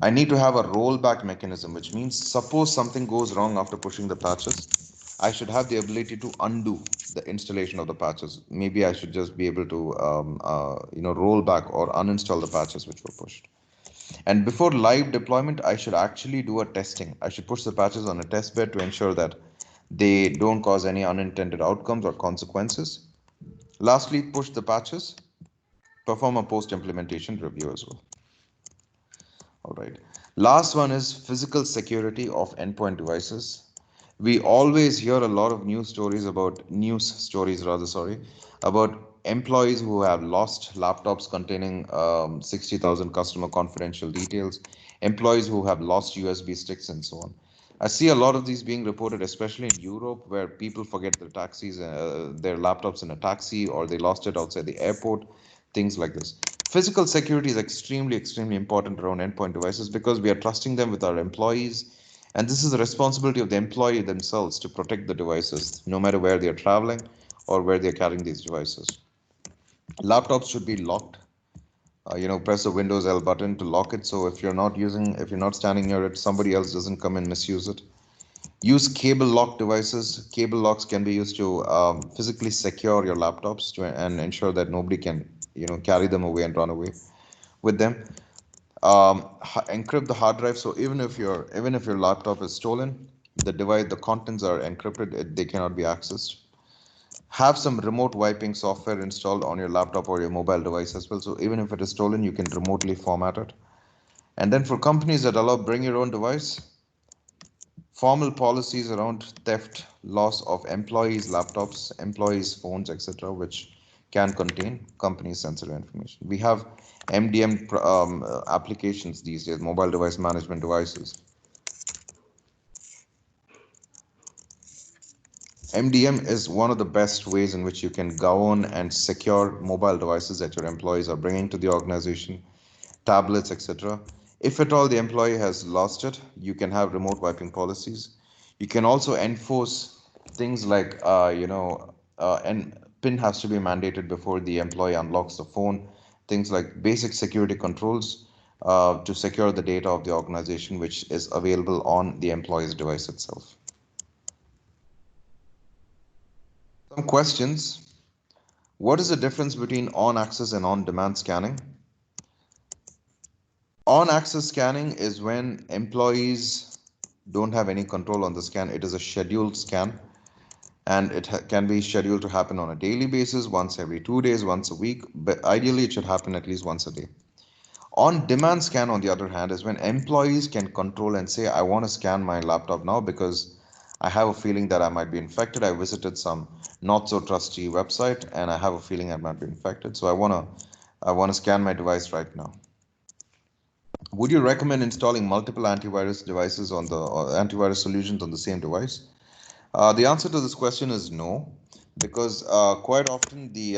S1: I need to have a rollback mechanism, which means suppose something goes wrong after pushing the patches, I should have the ability to undo the installation of the patches. Maybe I should just be able to roll back or uninstall the patches which were pushed. And before live deployment, I should actually do a testing. I should push the patches on a test bed to ensure that they don't cause any unintended outcomes or consequences. Lastly, push the patches, perform a post-implementation review as well. All right. Last one is physical security of endpoint devices. We always hear a lot of news stories rather, sorry, about employees who have lost laptops containing 60,000 customer confidential details, employees who have lost USB sticks, and so on. I see a lot of these being reported, especially in Europe, where people forget their laptops in a taxi, or they lost it outside the airport, things like this. Physical security is extremely important around endpoint devices because we are trusting them with our employees, and this is the responsibility of the employee themselves to protect the devices, no matter where they are traveling or where they are carrying these devices. Laptops should be locked. Press the Windows L button to lock it. So if you're not standing near it, somebody else doesn't come and misuse it. Use cable lock devices. Cable locks can be used to physically secure your laptops and ensure that nobody can, carry them away and run away with them. Encrypt the hard drive. So even if your laptop is stolen, the contents are encrypted. They cannot be accessed. Have some remote wiping software installed on your laptop or your mobile device as well. So even if it is stolen, you can remotely format it. And then for companies that allow bring your own device, formal policies around theft, loss of employees' laptops, employees' phones, etc., which can contain company sensitive information. We have MDM applications these days, mobile device management devices. MDM is one of the best ways in which you can govern and secure mobile devices that your employees are bringing to the organization, tablets, etc. If at all the employee has lost it, you can have remote wiping policies. You can also enforce things like, and PIN has to be mandated before the employee unlocks the phone. Things like basic security controls to secure the data of the organization, which is available on the employee's device itself. Some questions. What is the difference between on-access and on-demand scanning? On-access scanning is when employees don't have any control on the scan. It is a scheduled scan, and it can be scheduled to happen on a daily basis, once every 2 days, once a week, but ideally it should happen at least once a day. On-demand scan, on the other hand, is when employees can control and say, I want to scan my laptop now because I have a feeling that I might be infected. I visited some not so trusty website and I have a feeling I might be infected. So I want to scan my device right now. Would you recommend installing multiple antivirus devices or antivirus solutions on the same device? The answer to this question is no, because quite often the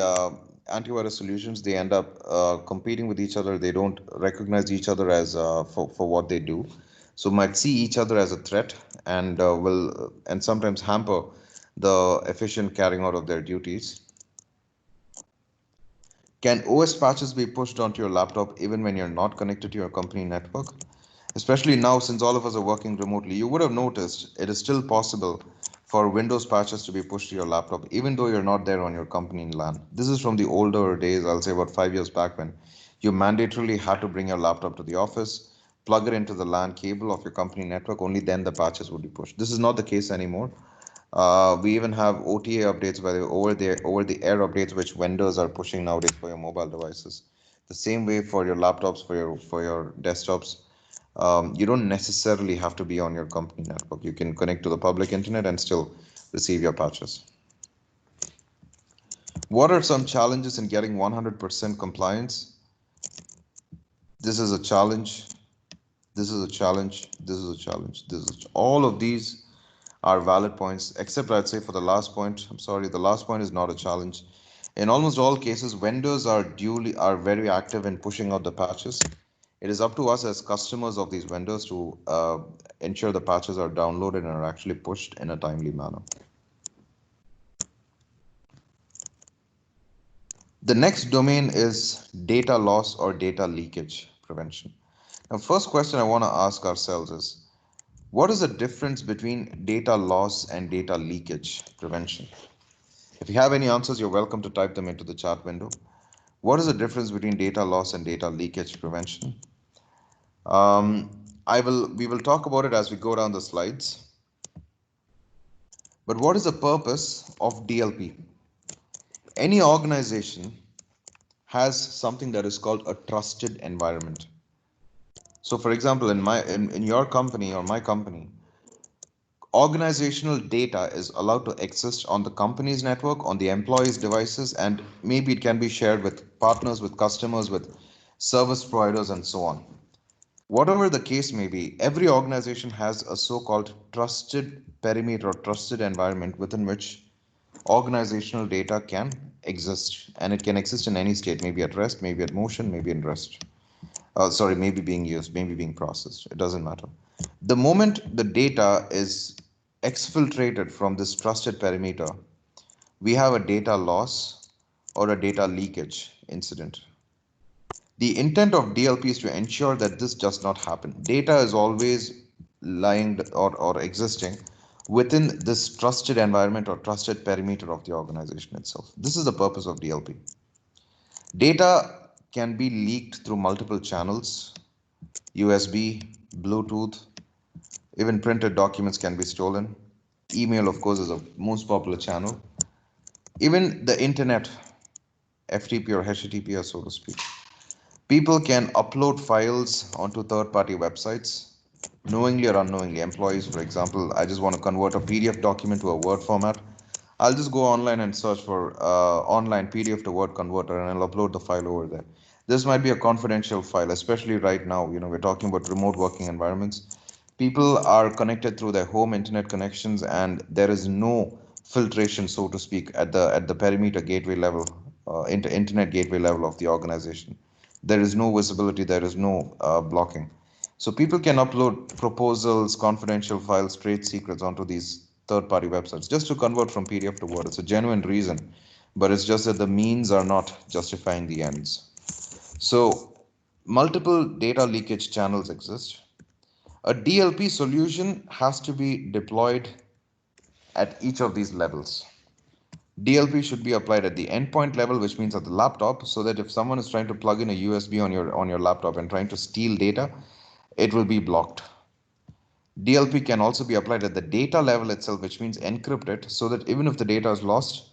S1: antivirus solutions, they end up competing with each other. They don't recognize each other as for what they do, so might see each other as a threat, and will and sometimes hamper the efficient carrying out of their duties. Can OS patches be pushed onto your laptop even when you're not connected to your company network? Especially now, since all of us are working remotely, you would have noticed it is still possible for Windows patches to be pushed to your laptop, even though you're not there on your company LAN. This is from the older days, I'll say about 5 years back, when you mandatorily had to bring your laptop to the office, plug it into the LAN cable of your company network, only then the patches would be pushed. This is not the case anymore. We even have OTA updates, by the over the air updates, which vendors are pushing nowadays for your mobile devices. The same way for your laptops, for your desktops. You don't necessarily have to be on your company network. You can connect to the public internet and still receive your patches. What are some challenges in getting 100% compliance? This is a challenge. This is a challenge. This is a challenge. All of these are valid points, except I'd say for the last point. I'm sorry, the last point is not a challenge. In almost all cases, vendors are very active in pushing out the patches. It is up to us as customers of these vendors to ensure the patches are downloaded and are actually pushed in a timely manner. The next domain is data loss or data leakage prevention. Now, first question I want to ask ourselves is, what is the difference between data loss and data leakage prevention? If you have any answers, you're welcome to type them into the chat window. What is the difference between data loss and data leakage prevention? We will talk about it as we go down the slides. But what is the purpose of DLP? Any organization has something that is called a trusted environment. So for example, in your company or my company, organizational data is allowed to exist on the company's network, on the employees' devices, and maybe it can be shared with partners, with customers, with service providers, and so on. Whatever the case may be, every organization has a so-called trusted perimeter or trusted environment within which organizational data can exist. And it can exist in any state, maybe at rest, maybe at motion, maybe in rest. Sorry, maybe being used, maybe being processed. It doesn't matter. The moment the data is exfiltrated from this trusted perimeter, we have a data loss or a data leakage incident. The intent of DLP is to ensure that this does not happen. Data is always lying or existing within this trusted environment or trusted perimeter of the organization itself. This is the purpose of DLP. Data can be leaked through multiple channels: USB, Bluetooth, even printed documents can be stolen. Email, of course, is the most popular channel. Even the internet, FTP or HTTP, so to speak. People can upload files onto third-party websites, knowingly or unknowingly. Employees, for example, I just want to convert a PDF document to a Word format. I'll just go online and search for online PDF to Word converter, and I'll upload the file over there. This might be a confidential file, especially right now. We're talking about remote working environments. People are connected through their home internet connections, and there is no filtration, so to speak, at the perimeter gateway level, internet gateway level of the organization. There is no visibility, there is no blocking. So people can upload proposals, confidential files, trade secrets onto these third-party websites just to convert from PDF to Word. It's a genuine reason, but it's just that the means are not justifying the ends. So multiple data leakage channels exist. A DLP solution has to be deployed at each of these levels. DLP should be applied at the endpoint level, which means at the laptop, so that if someone is trying to plug in a USB on your laptop and trying to steal data, it will be blocked. DLP can also be applied at the data level itself, which means encrypt it, so that even if the data is lost,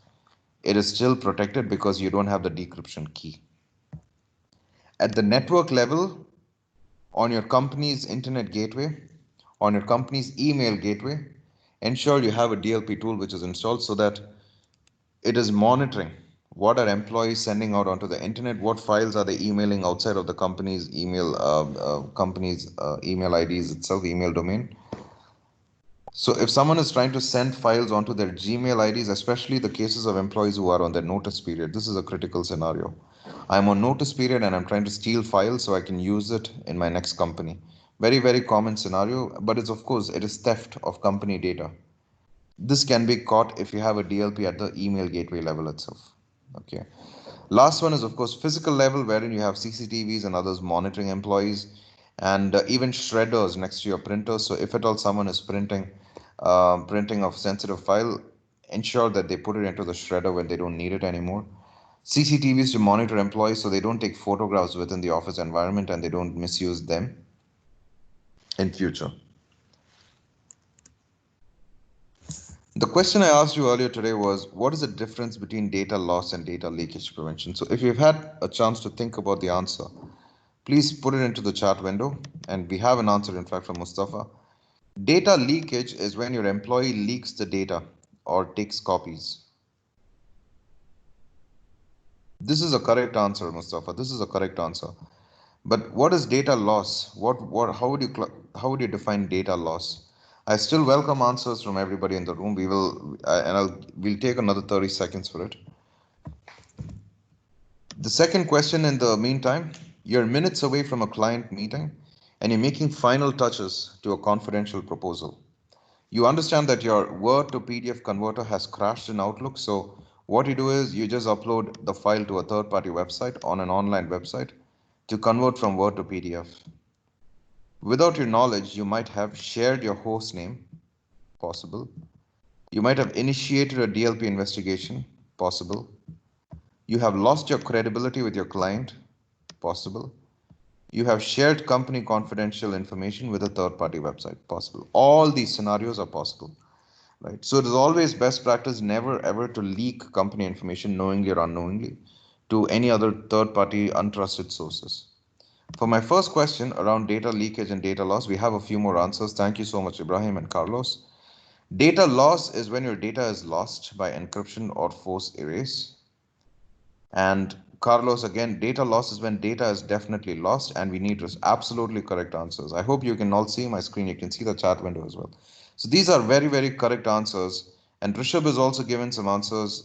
S1: it is still protected because you don't have the decryption key. At the network level, on your company's internet gateway, on your company's email gateway, ensure you have a DLP tool which is installed so that it is monitoring what are employees sending out onto the internet, what files are they emailing outside of the company's email IDs itself, email domain. So if someone is trying to send files onto their Gmail IDs, especially the cases of employees who are on their notice period, this is a critical scenario. I'm on notice period and I'm trying to steal files so I can use it in my next company. Very, very common scenario, but it's, of course, it is theft of company data. This can be caught if you have a DLP at the email gateway level itself. Okay. Last one is, of course, physical level, wherein you have CCTVs and others monitoring employees, and even shredders next to your printers. So if at all someone is printing of sensitive file, ensure that they put it into the shredder when they don't need it anymore. CCTVs to monitor employees so they don't take photographs within the office environment and they don't misuse them in future. The question I asked you earlier today was, what is the difference between data loss and data leakage prevention? So if you've had a chance to think about the answer, please put it into the chat window. And we have an answer, in fact, from Mustafa. Data leakage is when your employee leaks the data or takes copies. This is a correct answer, Mustafa. This is a correct answer. But what is data loss? How would you define data loss? I still welcome answers from everybody in the room. We'll take another 30 seconds for it. The second question in the meantime, you're minutes away from a client meeting and you're making final touches to a confidential proposal. You understand that your Word to PDF converter has crashed in Outlook, so what you do is you just upload the file to a third-party website on an online website to convert from Word to PDF. Without your knowledge, you might have shared your host name, possible. You might have initiated a DLP investigation, possible. You have lost your credibility with your client, possible. You have shared company confidential information with a third-party website, possible. All these scenarios are possible, right? So it is always best practice never ever to leak company information knowingly or unknowingly to any other third-party untrusted sources. For my first question around data leakage and data loss, we have a few more answers. Thank you so much, Ibrahim and Carlos. Data loss is when your data is lost by encryption or force erase. And Carlos, again, data loss is when data is definitely lost, and we need absolutely correct answers. I hope you can all see my screen. You can see the chat window as well. So these are very, very correct answers. And Rishabh has also given some answers.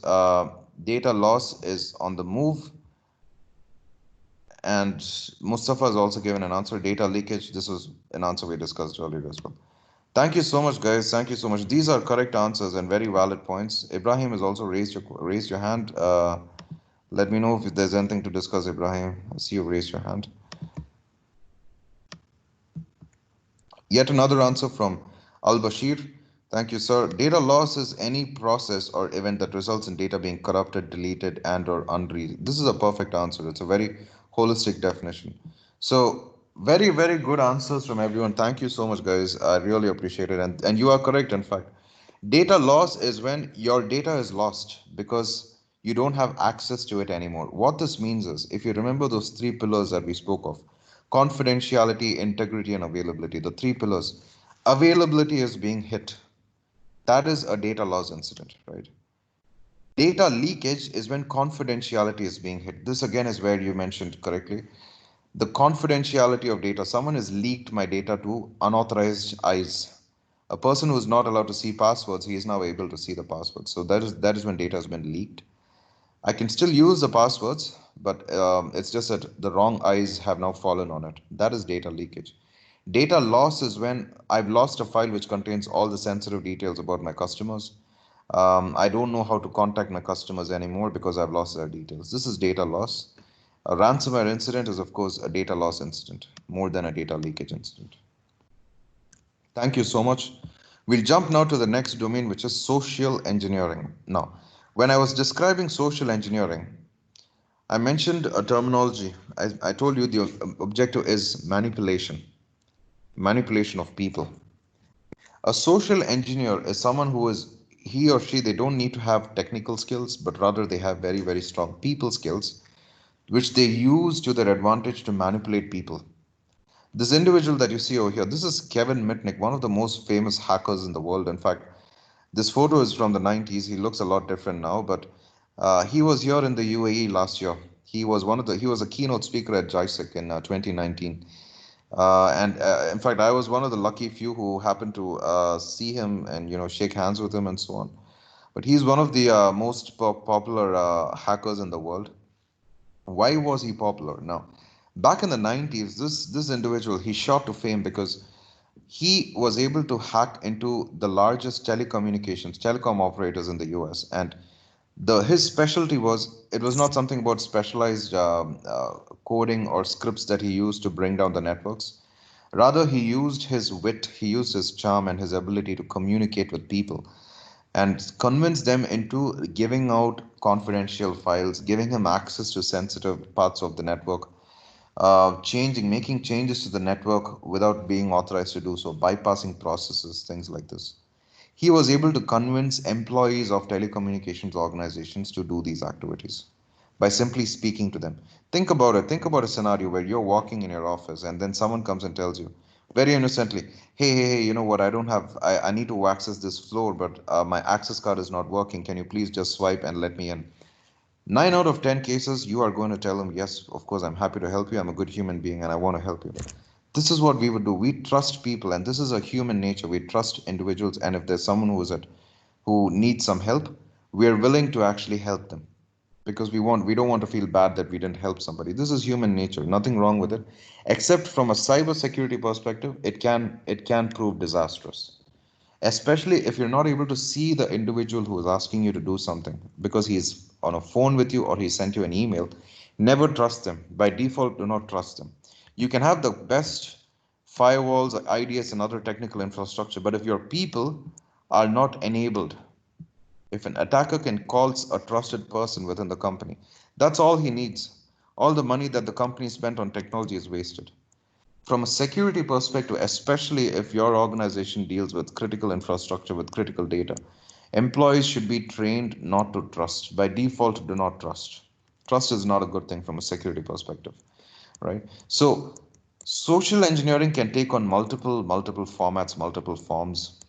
S1: Data loss is on the move. And Mustafa has also given an answer. Data leakage. This was an answer we discussed earlier as well. Thank you so much, guys. Thank you so much. These are correct answers and very valid points. Ibrahim has also raised your hand. Let me know if there's anything to discuss, Ibrahim. I see you raised your hand. Yet another answer from Al Bashir. Thank you, sir. Data loss is any process or event that results in data being corrupted, deleted, and or unread. This is a perfect answer. It's a very holistic definition. So very, very good answers from everyone. Thank you so much, guys. I really appreciate it. And you are correct, in fact. Data loss is when your data is lost because you don't have access to it anymore. What this means is, if you remember those three pillars that we spoke of, confidentiality, integrity, and availability, the three pillars, availability is being hit. That is a data loss incident, right? Data leakage is when confidentiality is being hit. This again is where you mentioned correctly. The confidentiality of data. Someone has leaked my data to unauthorized eyes. A person who is not allowed to see passwords, he is now able to see the passwords. So that is when data has been leaked. I can still use the passwords, but it's just that the wrong eyes have now fallen on it. That is data leakage. Data loss is when I've lost a file which contains all the sensitive details about my customers. I don't know how to contact my customers anymore because I've lost their details. This is data loss. A ransomware incident is, of course, a data loss incident, more than a data leakage incident. Thank you so much. We'll jump now to the next domain, which is social engineering. Now, when I was describing social engineering, I mentioned a terminology. I told you the objective is manipulation of people. A social engineer is someone who is, he or she, they don't need to have technical skills, but rather they have very, very strong people skills, which they use to their advantage to manipulate people. This individual that you see over here, this is Kevin Mitnick, one of the most famous hackers in the world. In fact, this photo is from the 90s. He looks a lot different now, but he was here in the UAE last year. He was a keynote speaker at JISEC in 2019. In fact, I was one of the lucky few who happened to see him and shake hands with him and so on. But he's one of the most popular hackers in the world. Why was he popular? Now, back in the 90s, this individual, he shot to fame because he was able to hack into the largest telecom operators in the US. And his specialty was, it was not something about specialized coding or scripts that he used to bring down the networks. Rather, he used his wit, he used his charm and his ability to communicate with people and convince them into giving out confidential files, giving him access to sensitive parts of the network, making changes to the network without being authorized to do so, bypassing processes, things like this. He was able to convince employees of telecommunications organizations to do these activities by simply speaking to them. Think about it. Think about a scenario where you're walking in your office and then someone comes and tells you very innocently, hey, you know what? I need to access this floor, but my access card is not working. Can you please just swipe and let me in? 9 out of 10 cases, you are going to tell them, yes, of course, I'm happy to help you. I'm a good human being and I want to help you. This is what we would do. We trust people, and this is a human nature. We trust individuals, and if there's someone who needs some help, we are willing to actually help them because we don't want to feel bad that we didn't help somebody. This is human nature. Nothing wrong with it, except from a cyber security perspective, it can prove disastrous, especially if you're not able to see the individual who is asking you to do something because he's on a phone with you or he sent you an email. Never trust them. By default, do not trust them. You can have the best firewalls, IDS, and other technical infrastructure, but if your people are not enabled, if an attacker can call a trusted person within the company, that's all he needs. All the money that the company spent on technology is wasted. From a security perspective, especially if your organization deals with critical infrastructure, with critical data, employees should be trained not to trust. By default, do not trust. Trust is not a good thing from a security perspective. right? So social engineering can take on multiple formats, multiple forms.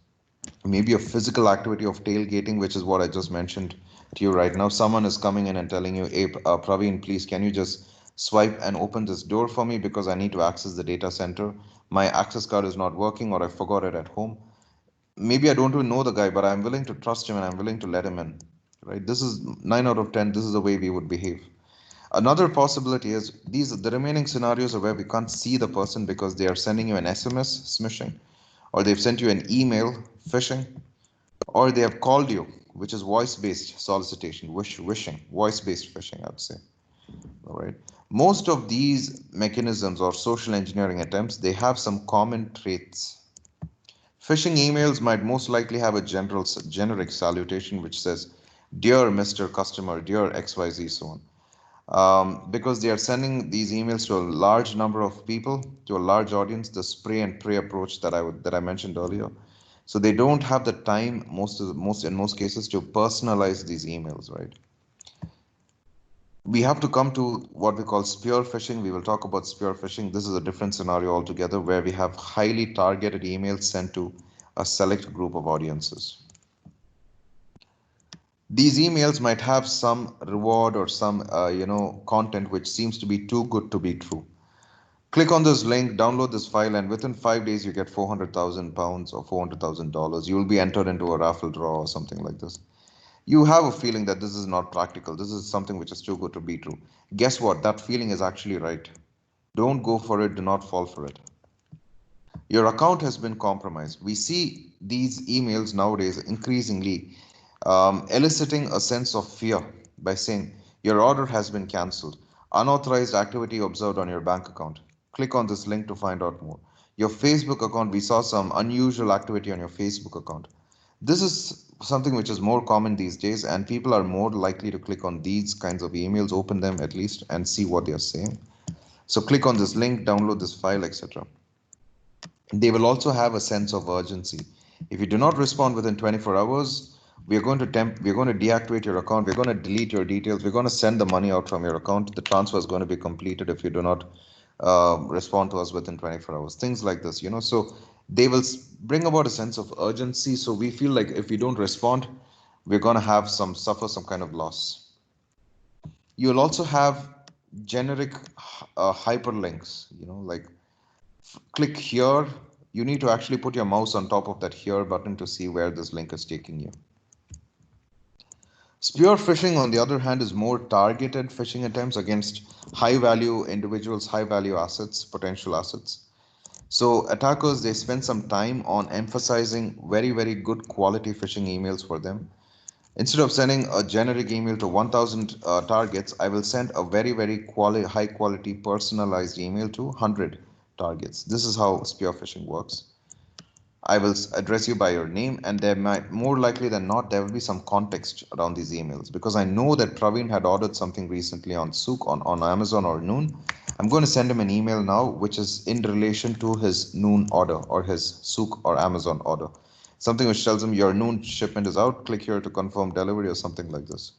S1: Maybe a physical activity of tailgating, which is what I just mentioned to you right now. Someone is coming in and telling you, hey, Praveen, please, can you just swipe and open this door for me because I need to access the data center. My access card is not working or I forgot it at home. Maybe I don't even know the guy, but I'm willing to trust him and I'm willing to let him in, right? This is 9 out of 10. This is the way we would behave. Another possibility is the remaining scenarios are where we can't see the person because they are sending you an SMS smishing, or they've sent you an email phishing, or they have called you, which is voice-based solicitation, wishing, voice-based phishing, I'd say. All right. Most of these mechanisms or social engineering attempts, they have some common traits. Phishing emails might most likely have a generic salutation which says, "Dear Mr. Customer, dear XYZ," so on. Because they are sending these emails to a large number of people, to a large audience, the spray and pray approach that I mentioned earlier. So they don't have the time in most cases to personalize these emails, right? We have to come to what we call spear phishing. We will talk about spear phishing. This is a different scenario altogether where we have highly targeted emails sent to a select group of audiences. These emails might have some reward or some content which seems to be too good to be true. Click on this link, download this file, and within 5 days you get £400,000 or $400,000. You will be entered into a raffle draw or something like this. You have a feeling that this is not practical. This is something which is too good to be true. Guess what? That feeling is actually right. Don't go for it. Do not fall for it. Your account has been compromised. We see these emails nowadays increasingly eliciting a sense of fear by saying your order has been cancelled. Unauthorized activity observed on your bank account. Click on this link to find out more. Your Facebook account, we saw some unusual activity on your Facebook account. This is something which is more common these days, and people are more likely to click on these kinds of emails, open them at least, and see what they are saying. So click on this link, download this file, etc. They will also have a sense of urgency. If you do not respond within 24 hours, we're going to deactivate your account. We're going to delete your details. We're going to send the money out from your account. The transfer is going to be completed if you do not respond to us within 24 hours. Things like this, So they will bring about a sense of urgency. So we feel like if we don't respond, we're going to suffer some kind of loss. You'll also have generic hyperlinks, like click here. You need to actually put your mouse on top of that here button to see where this link is taking you. Spear phishing, on the other hand, is more targeted phishing attempts against high value individuals, high value assets, potential assets. So attackers, they spend some time on emphasizing very good quality phishing emails for them. Instead of sending a generic email to 1000 targets, I will send a very high quality personalized email to 100 targets. This is how spear phishing works. I will address you by your name, and there might, more likely than not, there will be some context around these emails because I know that Praveen had ordered something recently on Souk, on Amazon or Noon. I'm going to send him an email now, which is in relation to his Noon order or his Souk or Amazon order. Something which tells him your Noon shipment is out. Click here to confirm delivery or something like this,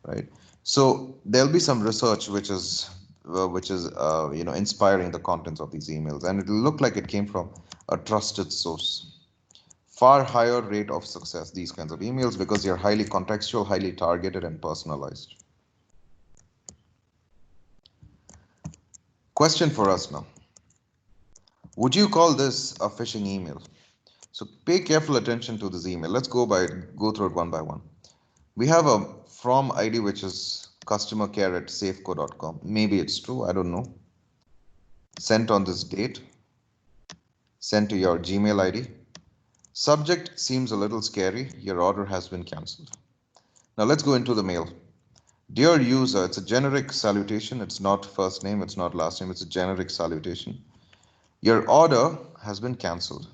S1: right? So there'll be some research which is inspiring the contents of these emails, and it'll look like it came from a trusted source. Far higher rate of success, these kinds of emails, because they are highly contextual, highly targeted, and personalized. Question for us now. Would you call this a phishing email? So pay careful attention to this email. Let's go through it one by one. We have a from ID which is customercare@safeco.com. Maybe it's true, I don't know. Sent on this date. Sent to your Gmail ID. Subject seems a little scary. Your order has been cancelled. Now let's go into the mail. Dear user, it's a generic salutation. It's not first name, it's not last name, it's a generic salutation. Your order has been cancelled.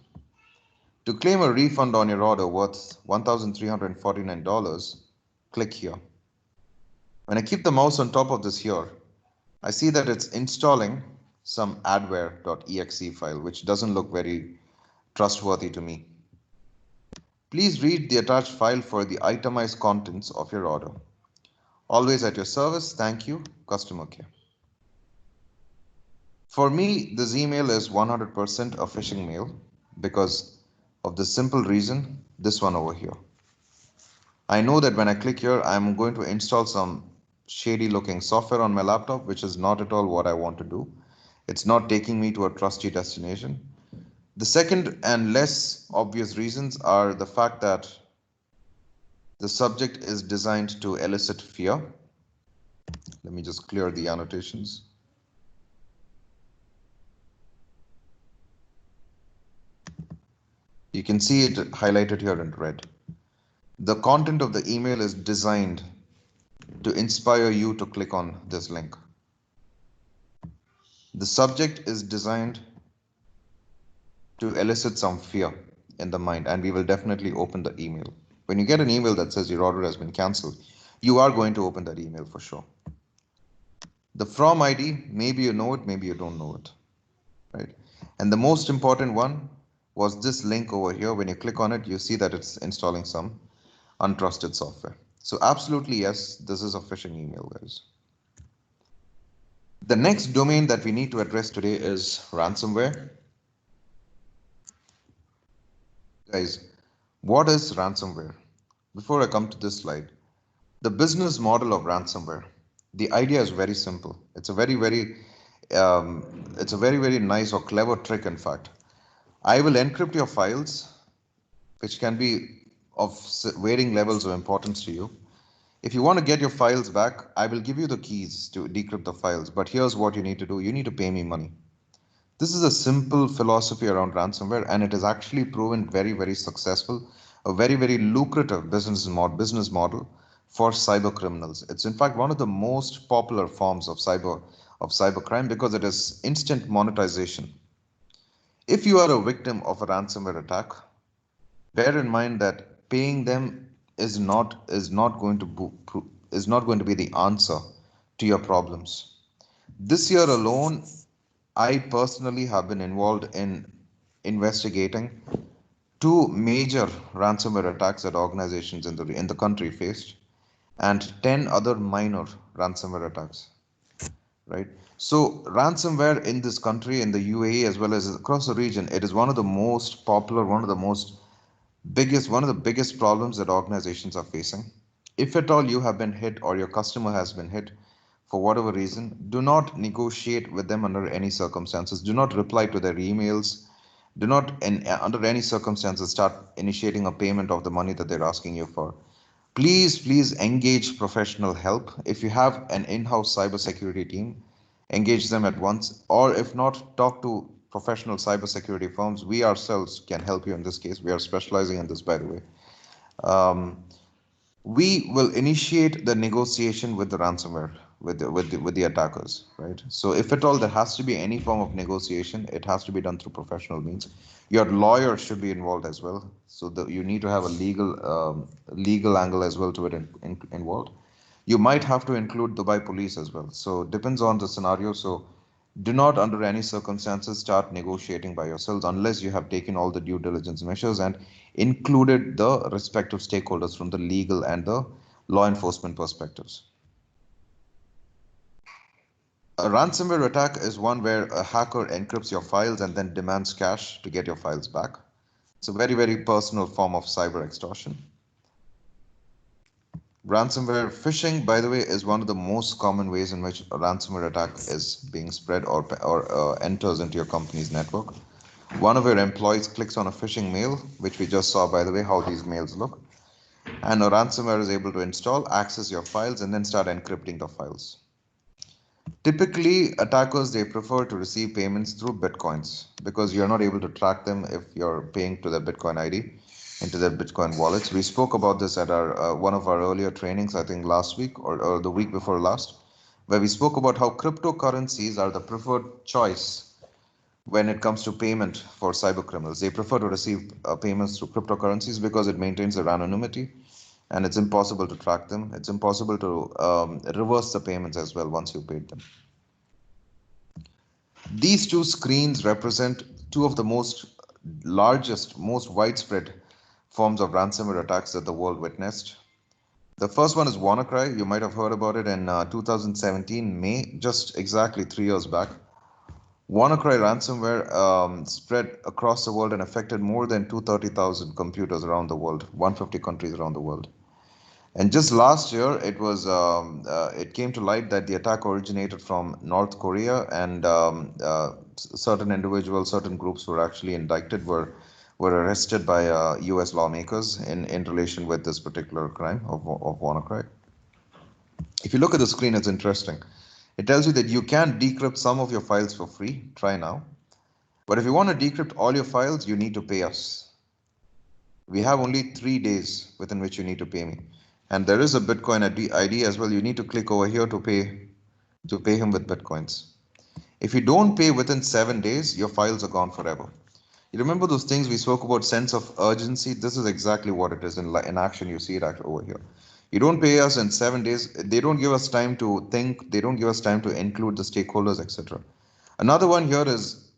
S1: To claim a refund on your order worth $1,349, click here. When I keep the mouse on top of this here, I see that it's installing some adware.exe file, which doesn't look very trustworthy to me. Please read the attached file for the itemized contents of your order. Always at your service. Thank you, customer care. For me, this email is 100% a phishing mail because of the simple reason, this one over here. I know that when I click here, I'm going to install some shady looking software on my laptop, which is not at all what I want to do. It's not taking me to a trusty destination. The second and less obvious reasons are the fact that the subject is designed to elicit fear. Let me just clear the annotations. You can see it highlighted here in red. The content of the email is designed to inspire you to click on this link. The subject is designed to elicit some fear in the mind, and we will definitely open the email. When you get an email that says your order has been cancelled, you are going to open that email for sure. The from ID, maybe you know it, maybe you don't know it, right? And the most important one was this link over here. When you click on it, you see that it's installing some untrusted software. So absolutely yes, this is a phishing email, guys. The next domain that we need to address today is ransomware. Guys, what is ransomware? Before I come to this slide, the business model of ransomware, the idea is very simple. It's a very nice or clever trick. In fact, I will encrypt your files, which can be of varying levels of importance to you. If you want to get your files back, I will give you the keys to decrypt the files. But here's what you need to do: you need to pay me money. This is a simple philosophy around ransomware, and it is actually proven very successful, a very lucrative business model for cyber criminals. It's in fact one of the most popular forms of cybercrime because it is instant monetization. If you are a victim of a ransomware attack, bear in mind that paying them is not going to be the answer to your problems. This year alone, I personally have been involved in investigating two major ransomware attacks that organizations in the country faced, and 10 other minor ransomware attacks. Right? So, ransomware in this country, in the UAE, as well as across the region, it is one of the most popular, one of the biggest problems that organizations are facing. If at all you have been hit or your customer has been hit for whatever reason, do not negotiate with them under any circumstances. Do not reply to their emails. Do not, under any circumstances, start initiating a payment of the money that they're asking you for. Please engage professional help. If you have an in-house cybersecurity team, engage them at once, or if not, talk to professional cybersecurity firms. We ourselves can help you in this case. We are specializing in this, by the way. Um, we will initiate the negotiation with the ransomware, with the attackers, right? So if at all there has to be any form of negotiation, it has to be done through professional means. Your lawyer should be involved as well, so that you need to have a legal angle as well to it involved. You might have to include Dubai police as well, so depends on the scenario. So do not under any circumstances start negotiating by yourselves unless you have taken all the due diligence measures and included the respective stakeholders from the legal and the law enforcement perspectives. A ransomware attack is one where a hacker encrypts your files and then demands cash to get your files back. It's a very personal form of cyber extortion. Ransomware phishing, by the way, is one of the most common ways in which a ransomware attack is being spread or enters into your company's network. One of your employees clicks on a phishing mail, which we just saw, by the way, how these mails look, and a ransomware is able to install, access your files, and then start encrypting the files. Typically, attackers, they prefer to receive payments through bitcoins because you're not able to track them if you're paying to their Bitcoin ID into their Bitcoin wallets. We spoke about this at our one of our earlier trainings, I think last week or the week before last, where we spoke about how cryptocurrencies are the preferred choice when it comes to payment for cyber criminals. They prefer to receive payments through cryptocurrencies because it maintains their anonymity and it's impossible to track them. It's impossible to reverse the payments as well once you paid them. These two screens represent two of the most widespread forms of ransomware attacks that the world witnessed. The first one is WannaCry. You might have heard about it in 2017, May, just exactly 3 years back. WannaCry ransomware spread across the world and affected more than 230,000 computers around the world, 150 countries around the world. And just last year, it came to light that the attack originated from North Korea, and certain individuals, certain groups were actually indicted, were arrested by U.S. lawmakers in relation with this particular crime of WannaCry. If you look at the screen, it's interesting. It tells you that you can decrypt some of your files for free. Try now. But if you want to decrypt all your files, you need to pay us. We have only 3 days within which you need to pay me. And there is a Bitcoin ID as well. You need to click over here to pay him with Bitcoins. If you don't pay within 7 days, your files are gone forever. You remember those things we spoke about, sense of urgency? This is exactly what it is in action. You see it over here. You don't pay us in 7 days. They don't give us time to think. They don't give us time to include the stakeholders, etc. Another one here is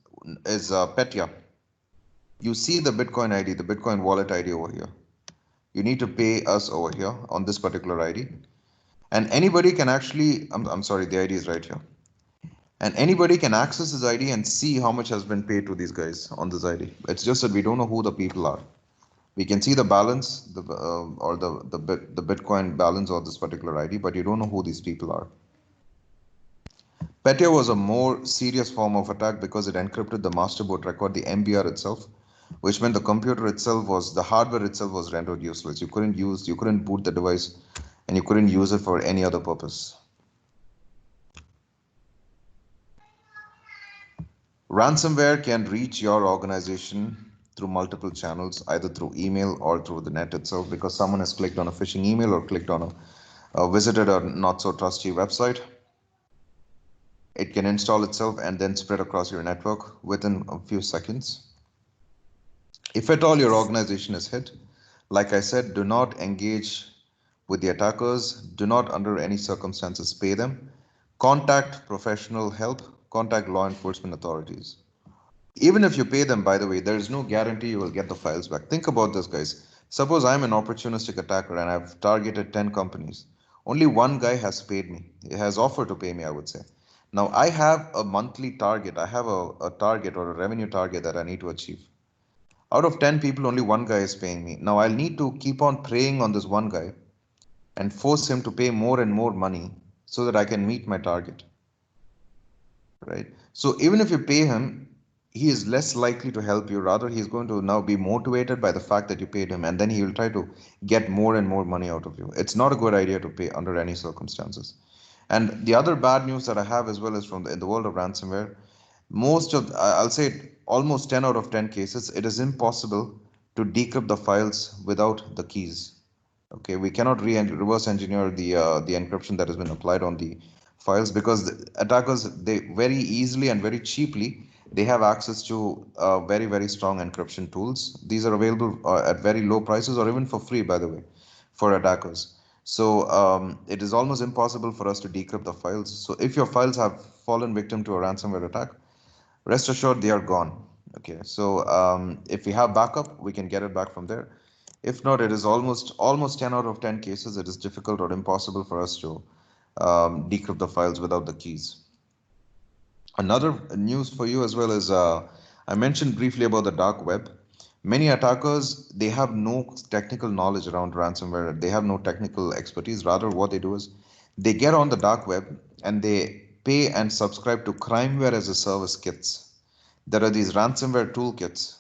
S1: Petya. You see the Bitcoin ID, the Bitcoin wallet ID over here. You need to pay us over here on this particular ID. And anybody can actually, I'm sorry, the ID is right here. And anybody can access this ID and see how much has been paid to these guys on this ID. It's just that we don't know who the people are. We can see the balance, or the Bitcoin balance of this particular ID, but you don't know who these people are. Petya was a more serious form of attack because it encrypted the masterboard record, the MBR itself, which meant the computer itself the hardware itself was rendered useless. You couldn't boot the device, and you couldn't use it for any other purpose. Ransomware can reach your organization through multiple channels, either through email or through the net itself, because someone has clicked on a phishing email or clicked on visited a not so trusty website. It can install itself and then spread across your network within a few seconds. If at all your organization is hit, like I said, do not engage with the attackers. Do not under any circumstances pay them. Contact professional help. Contact law enforcement authorities. Even if you pay them, by the way, there is no guarantee you will get the files back. Think about this, guys. Suppose I'm an opportunistic attacker and I've targeted 10 companies. Only one guy has paid me. He has offered to pay me, I would say. Now, I have a monthly target. I have a target or a revenue target that I need to achieve. Out of 10 people, only one guy is paying me. Now, I'll need to keep on preying on this one guy and force him to pay more and more money so that I can meet my target. Right? So even if you pay him, he is less likely to help you. Rather, he's going to now be motivated by the fact that you paid him, and then he will try to get more and more money out of you. It's not a good idea to pay under any circumstances. And the other bad news that I have as well is in the world of ransomware. I'll say almost 10 out of 10 cases, it is impossible to decrypt the files without the keys. Okay, we cannot reverse engineer the encryption that has been applied on the files, because the attackers, they very easily and very cheaply, they have access to very strong encryption tools. These are available at very low prices, or even for free, by the way, for attackers. So it is almost impossible for us to decrypt the files. So if your files have fallen victim to a ransomware attack, rest assured they are gone. Okay, so if we have backup, we can get it back from there. If not, it is almost 10 out of 10 cases, it is difficult or impossible for us to decrypt the files without the keys. Another news for you as well is I mentioned briefly about the dark web. Many attackers, they have no technical knowledge around ransomware. They have no technical expertise. Rather, what they do is they get on the dark web and they pay and subscribe to crimeware as a service kits. There are these ransomware toolkits,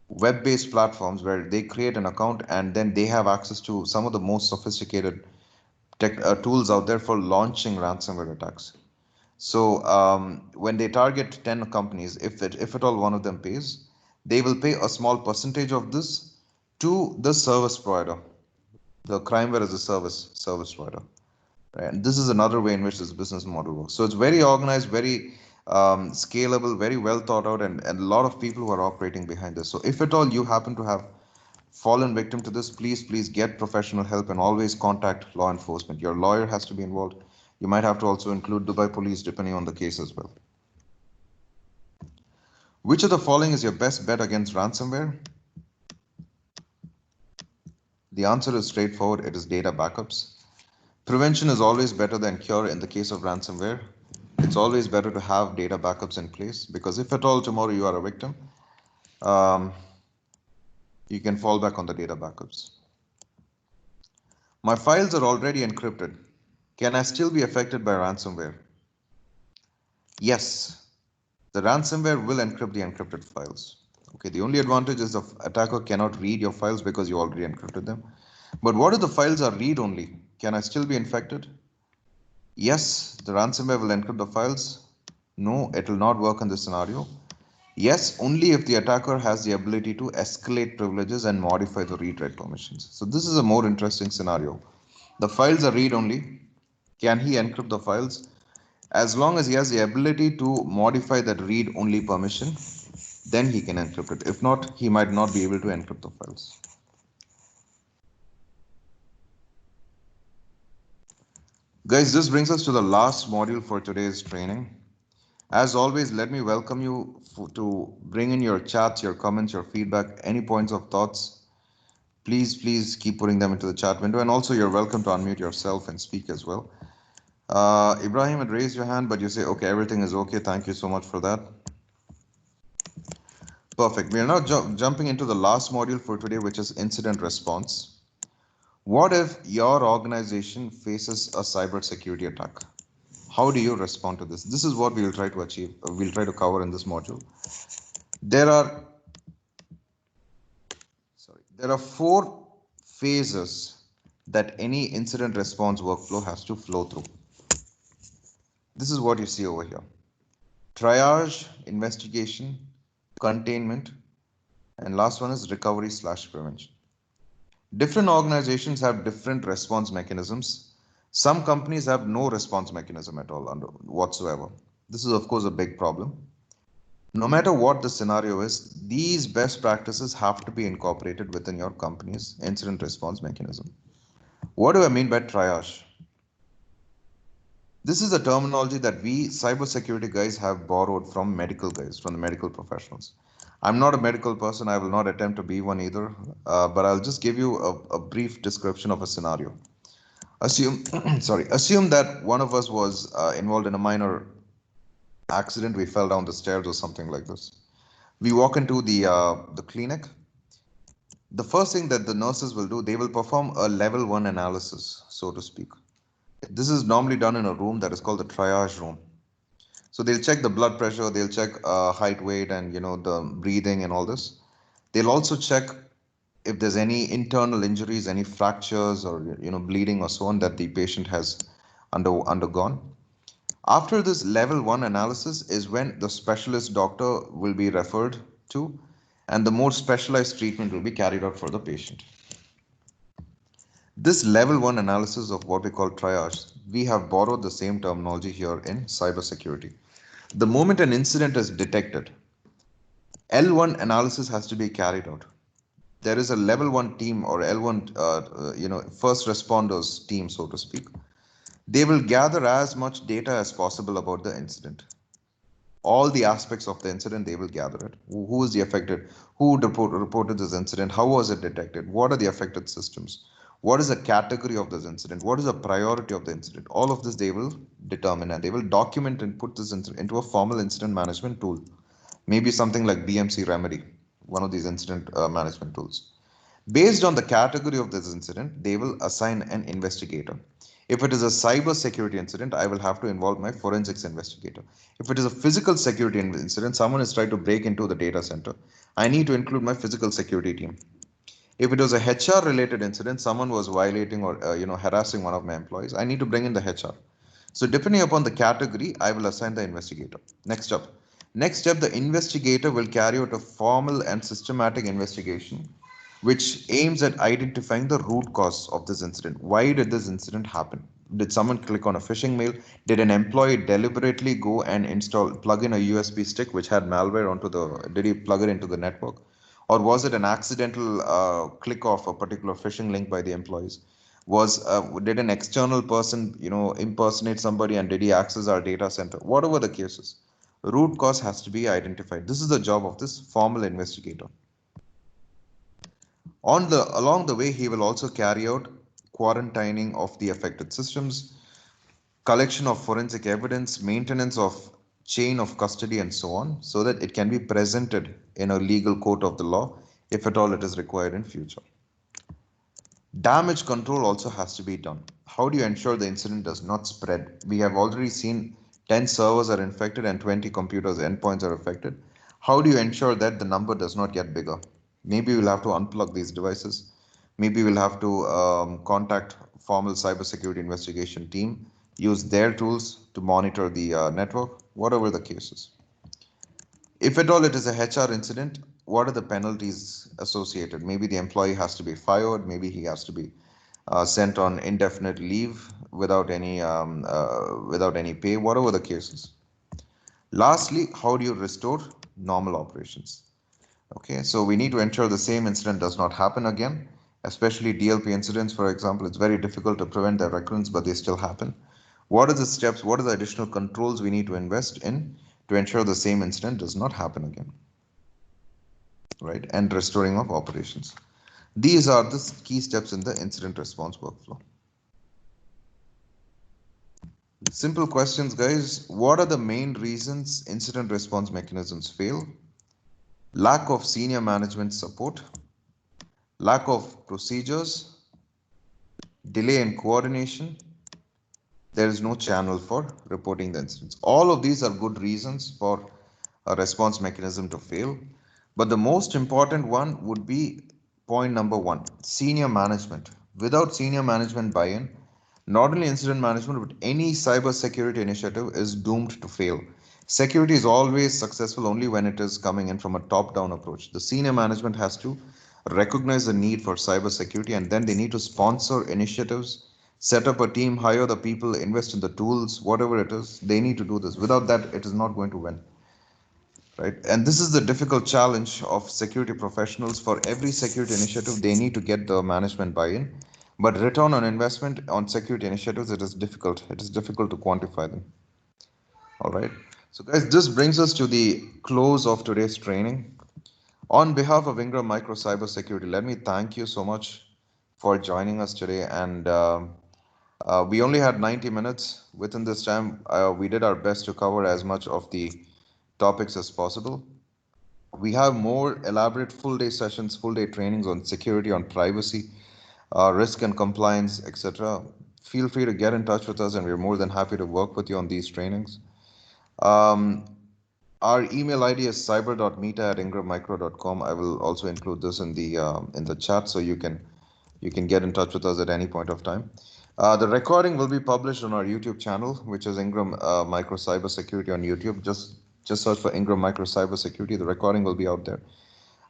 S1: web-based platforms where they create an account and then they have access to some of the most sophisticated tools out there for launching ransomware attacks. So when they target 10 companies, if at all one of them pays, they will pay a small percentage of this to the service provider, the crimeware as a service provider. Right? And this is another way in which this business model works. So it's very organized, very scalable, very well thought out, and a lot of people who are operating behind this. So if at all you happen to have fallen victim to this, please get professional help and always contact law enforcement. Your lawyer has to be involved. You might have to also include Dubai police depending on the case as well. Which of the following is your best bet against ransomware? The answer is straightforward. It is data backups. Prevention is always better than cure in the case of ransomware. it's always better to have data backups in place, because if at all tomorrow you are a victim, you can fall back on the data backups. My files are already encrypted. Can I still be affected by ransomware? Yes, the ransomware will encrypt the encrypted files. Okay, the only advantage is the attacker cannot read your files because you already encrypted them. But what if the files are read-only? Can I still be infected? Yes, the ransomware will encrypt the files. No, it will not work in this scenario. Yes, only if the attacker has the ability to escalate privileges and modify the read-write permissions. So this is a more interesting scenario. The files are read-only. Can he encrypt the files? As long as he has the ability to modify that read-only permission, then he can encrypt it. If not, he might not be able to encrypt the files. Guys, this brings us to the last module for today's training. As always, let me welcome you to bring in your chats, your comments, your feedback, any points of thoughts. Please keep putting them into the chat window. And also, you're welcome to unmute yourself and speak as well. Ibrahim had raised your hand, but you say, okay, everything is okay. Thank you so much for that. Perfect. We are now jumping into the last module for today, which is incident response. What if your organization faces a cybersecurity attack? How do you respond to this? This is what we will try to achieve. We'll try to cover in this module. There are four phases that any incident response workflow has to flow through. This is what you see over here: triage, investigation, containment, and last one is recovery/prevention. Different organizations have different response mechanisms. Some companies have no response mechanism at all whatsoever. This is, of course, a big problem. No matter what the scenario is, these best practices have to be incorporated within your company's incident response mechanism. What do I mean by triage? This is a terminology that we cybersecurity guys have borrowed from medical guys, from the medical professionals. I'm not a medical person. I will not attempt to be one either, but I'll just give you a brief description of a scenario. Assume, assume that one of us was involved in a minor accident. We fell down the stairs or something like this. We walk into the clinic. The first thing that the nurses will do, they will perform a level 1 analysis, so to speak. This is normally done in a room that is called the triage room. So they'll check the blood pressure, they'll check height, weight, and the breathing and all this. They'll also check if there's any internal injuries, any fractures or bleeding or so on that the patient has undergone. After this level 1 analysis is when the specialist doctor will be referred to, and the more specialized treatment will be carried out for the patient. This level 1 analysis of what we call triage, we have borrowed the same terminology here in cybersecurity. The moment an incident is detected, L1 analysis has to be carried out. There is a level 1 team or L1, first responders team, so to speak. They will gather as much data as possible about the incident. All the aspects of the incident, they will gather it. Who is the affected? Who reported this incident? How was it detected? What are the affected systems? What is the category of this incident? What is the priority of the incident? All of this they will determine, and they will document and put this into a formal incident management tool. Maybe something like BMC Remedy, one of these incident management tools. Based on the category of this incident, they will assign an investigator. If it is a cyber security incident, I will have to involve my forensics investigator. If it is a physical security incident, someone is trying to break into the data center, I need to include my physical security team. If it was a HR related incident, someone was violating or harassing one of my employees, I need to bring in the HR. So depending upon the category, I will assign the investigator. Next step, the investigator will carry out a formal and systematic investigation which aims at identifying the root cause of this incident. Why did this incident happen? Did someone click on a phishing mail? Did an employee deliberately go and plug in a USB stick which had malware did he plug it into the network? Or was it an accidental click off a particular phishing link by the employees? Did an external person, impersonate somebody, and did he access our data center? Whatever the cases, root cause has to be identified. This is the job of this formal investigator. Along the way, he will also carry out quarantining of the affected systems. collection of forensic evidence, maintenance of chain of custody, and so on, so that it can be presented in a legal court of the law if at all it is required in future. Damage control also has to be done. How do you ensure the incident does not spread? We have already seen 10 servers are infected and 20 computers endpoints are affected. How do you ensure that the number does not get bigger? Maybe we'll have to unplug these devices. Maybe we'll have to contact formal cybersecurity investigation team, use their tools to monitor the network, whatever the case is. If at all it is a HR incident, what are the penalties associated? Maybe the employee has to be fired, maybe he has to be sent on indefinite leave without any pay, whatever the case is. Lastly, how do you restore normal operations? Okay, so we need to ensure the same incident does not happen again, especially DLP incidents, for example. It's very difficult to prevent their recurrence, but they still happen. What are the steps, what are the additional controls we need to invest in to ensure the same incident does not happen again? Right, and restoring of operations. These are the key steps in the incident response workflow. Simple questions, guys. What are the main reasons incident response mechanisms fail? Lack of senior management support, lack of procedures, delay in coordination, there is no channel for reporting the incidents. All of these are good reasons for a response mechanism to fail. But the most important one would be point number one, senior management. Without senior management buy-in, not only incident management, but any cybersecurity initiative is doomed to fail. Security is always successful only when it is coming in from a top-down approach. The senior management has to recognize the need for cybersecurity, and then they need to sponsor initiatives, set up a team, hire the people, invest in the tools, whatever it is. They need to do this. Without that, it is not going to win. Right? And this is the difficult challenge of security professionals. For every security initiative, they need to get the management buy-in. But return on investment on security initiatives, it is difficult. It is difficult to quantify them. All right. So, guys, this brings us to the close of today's training. On behalf of Ingram Micro Cybersecurity, let me thank you so much for joining us today. And we only had 90 minutes. Within this time, we did our best to cover as much of the topics as possible. We have more elaborate full day sessions, full day trainings on security, on privacy, risk and compliance, etc. Feel free to get in touch with us, and we're more than happy to work with you on these trainings. Um, our email ID is cyber.meta@ingrammicro.com. I will also include this in the chat, so you can get in touch with us at any point of time. The recording will be published on our YouTube channel, which is Ingram Micro Cybersecurity on YouTube. Just search for Ingram Micro Cybersecurity. The recording will be out there.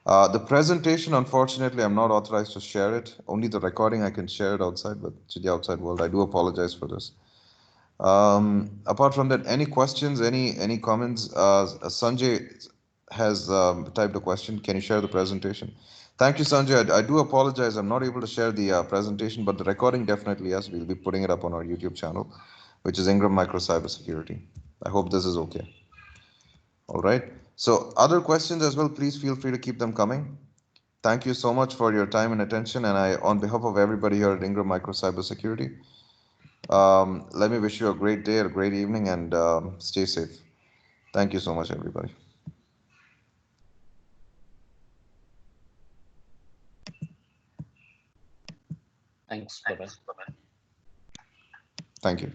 S1: The presentation, unfortunately, I'm not authorized to share it. Only the recording I can share it outside, but to the outside world. I do apologize for this. Apart from that, any questions, any comments? Sanjay has typed a question. Can you share the presentation? Thank you, Sanjay. I do apologize. I'm not able to share the presentation, but the recording definitely, yes. We'll be putting it up on our YouTube channel, which is Ingram Micro Cybersecurity. I hope this is okay. All right. So other questions as well, please feel free to keep them coming. Thank you so much for your time and attention. And on behalf of everybody here at Ingram Micro Cybersecurity, let me wish you a great day, a great evening, and stay safe. Thank you so much, everybody.
S2: Thanks. Bye bye.
S1: Thank you.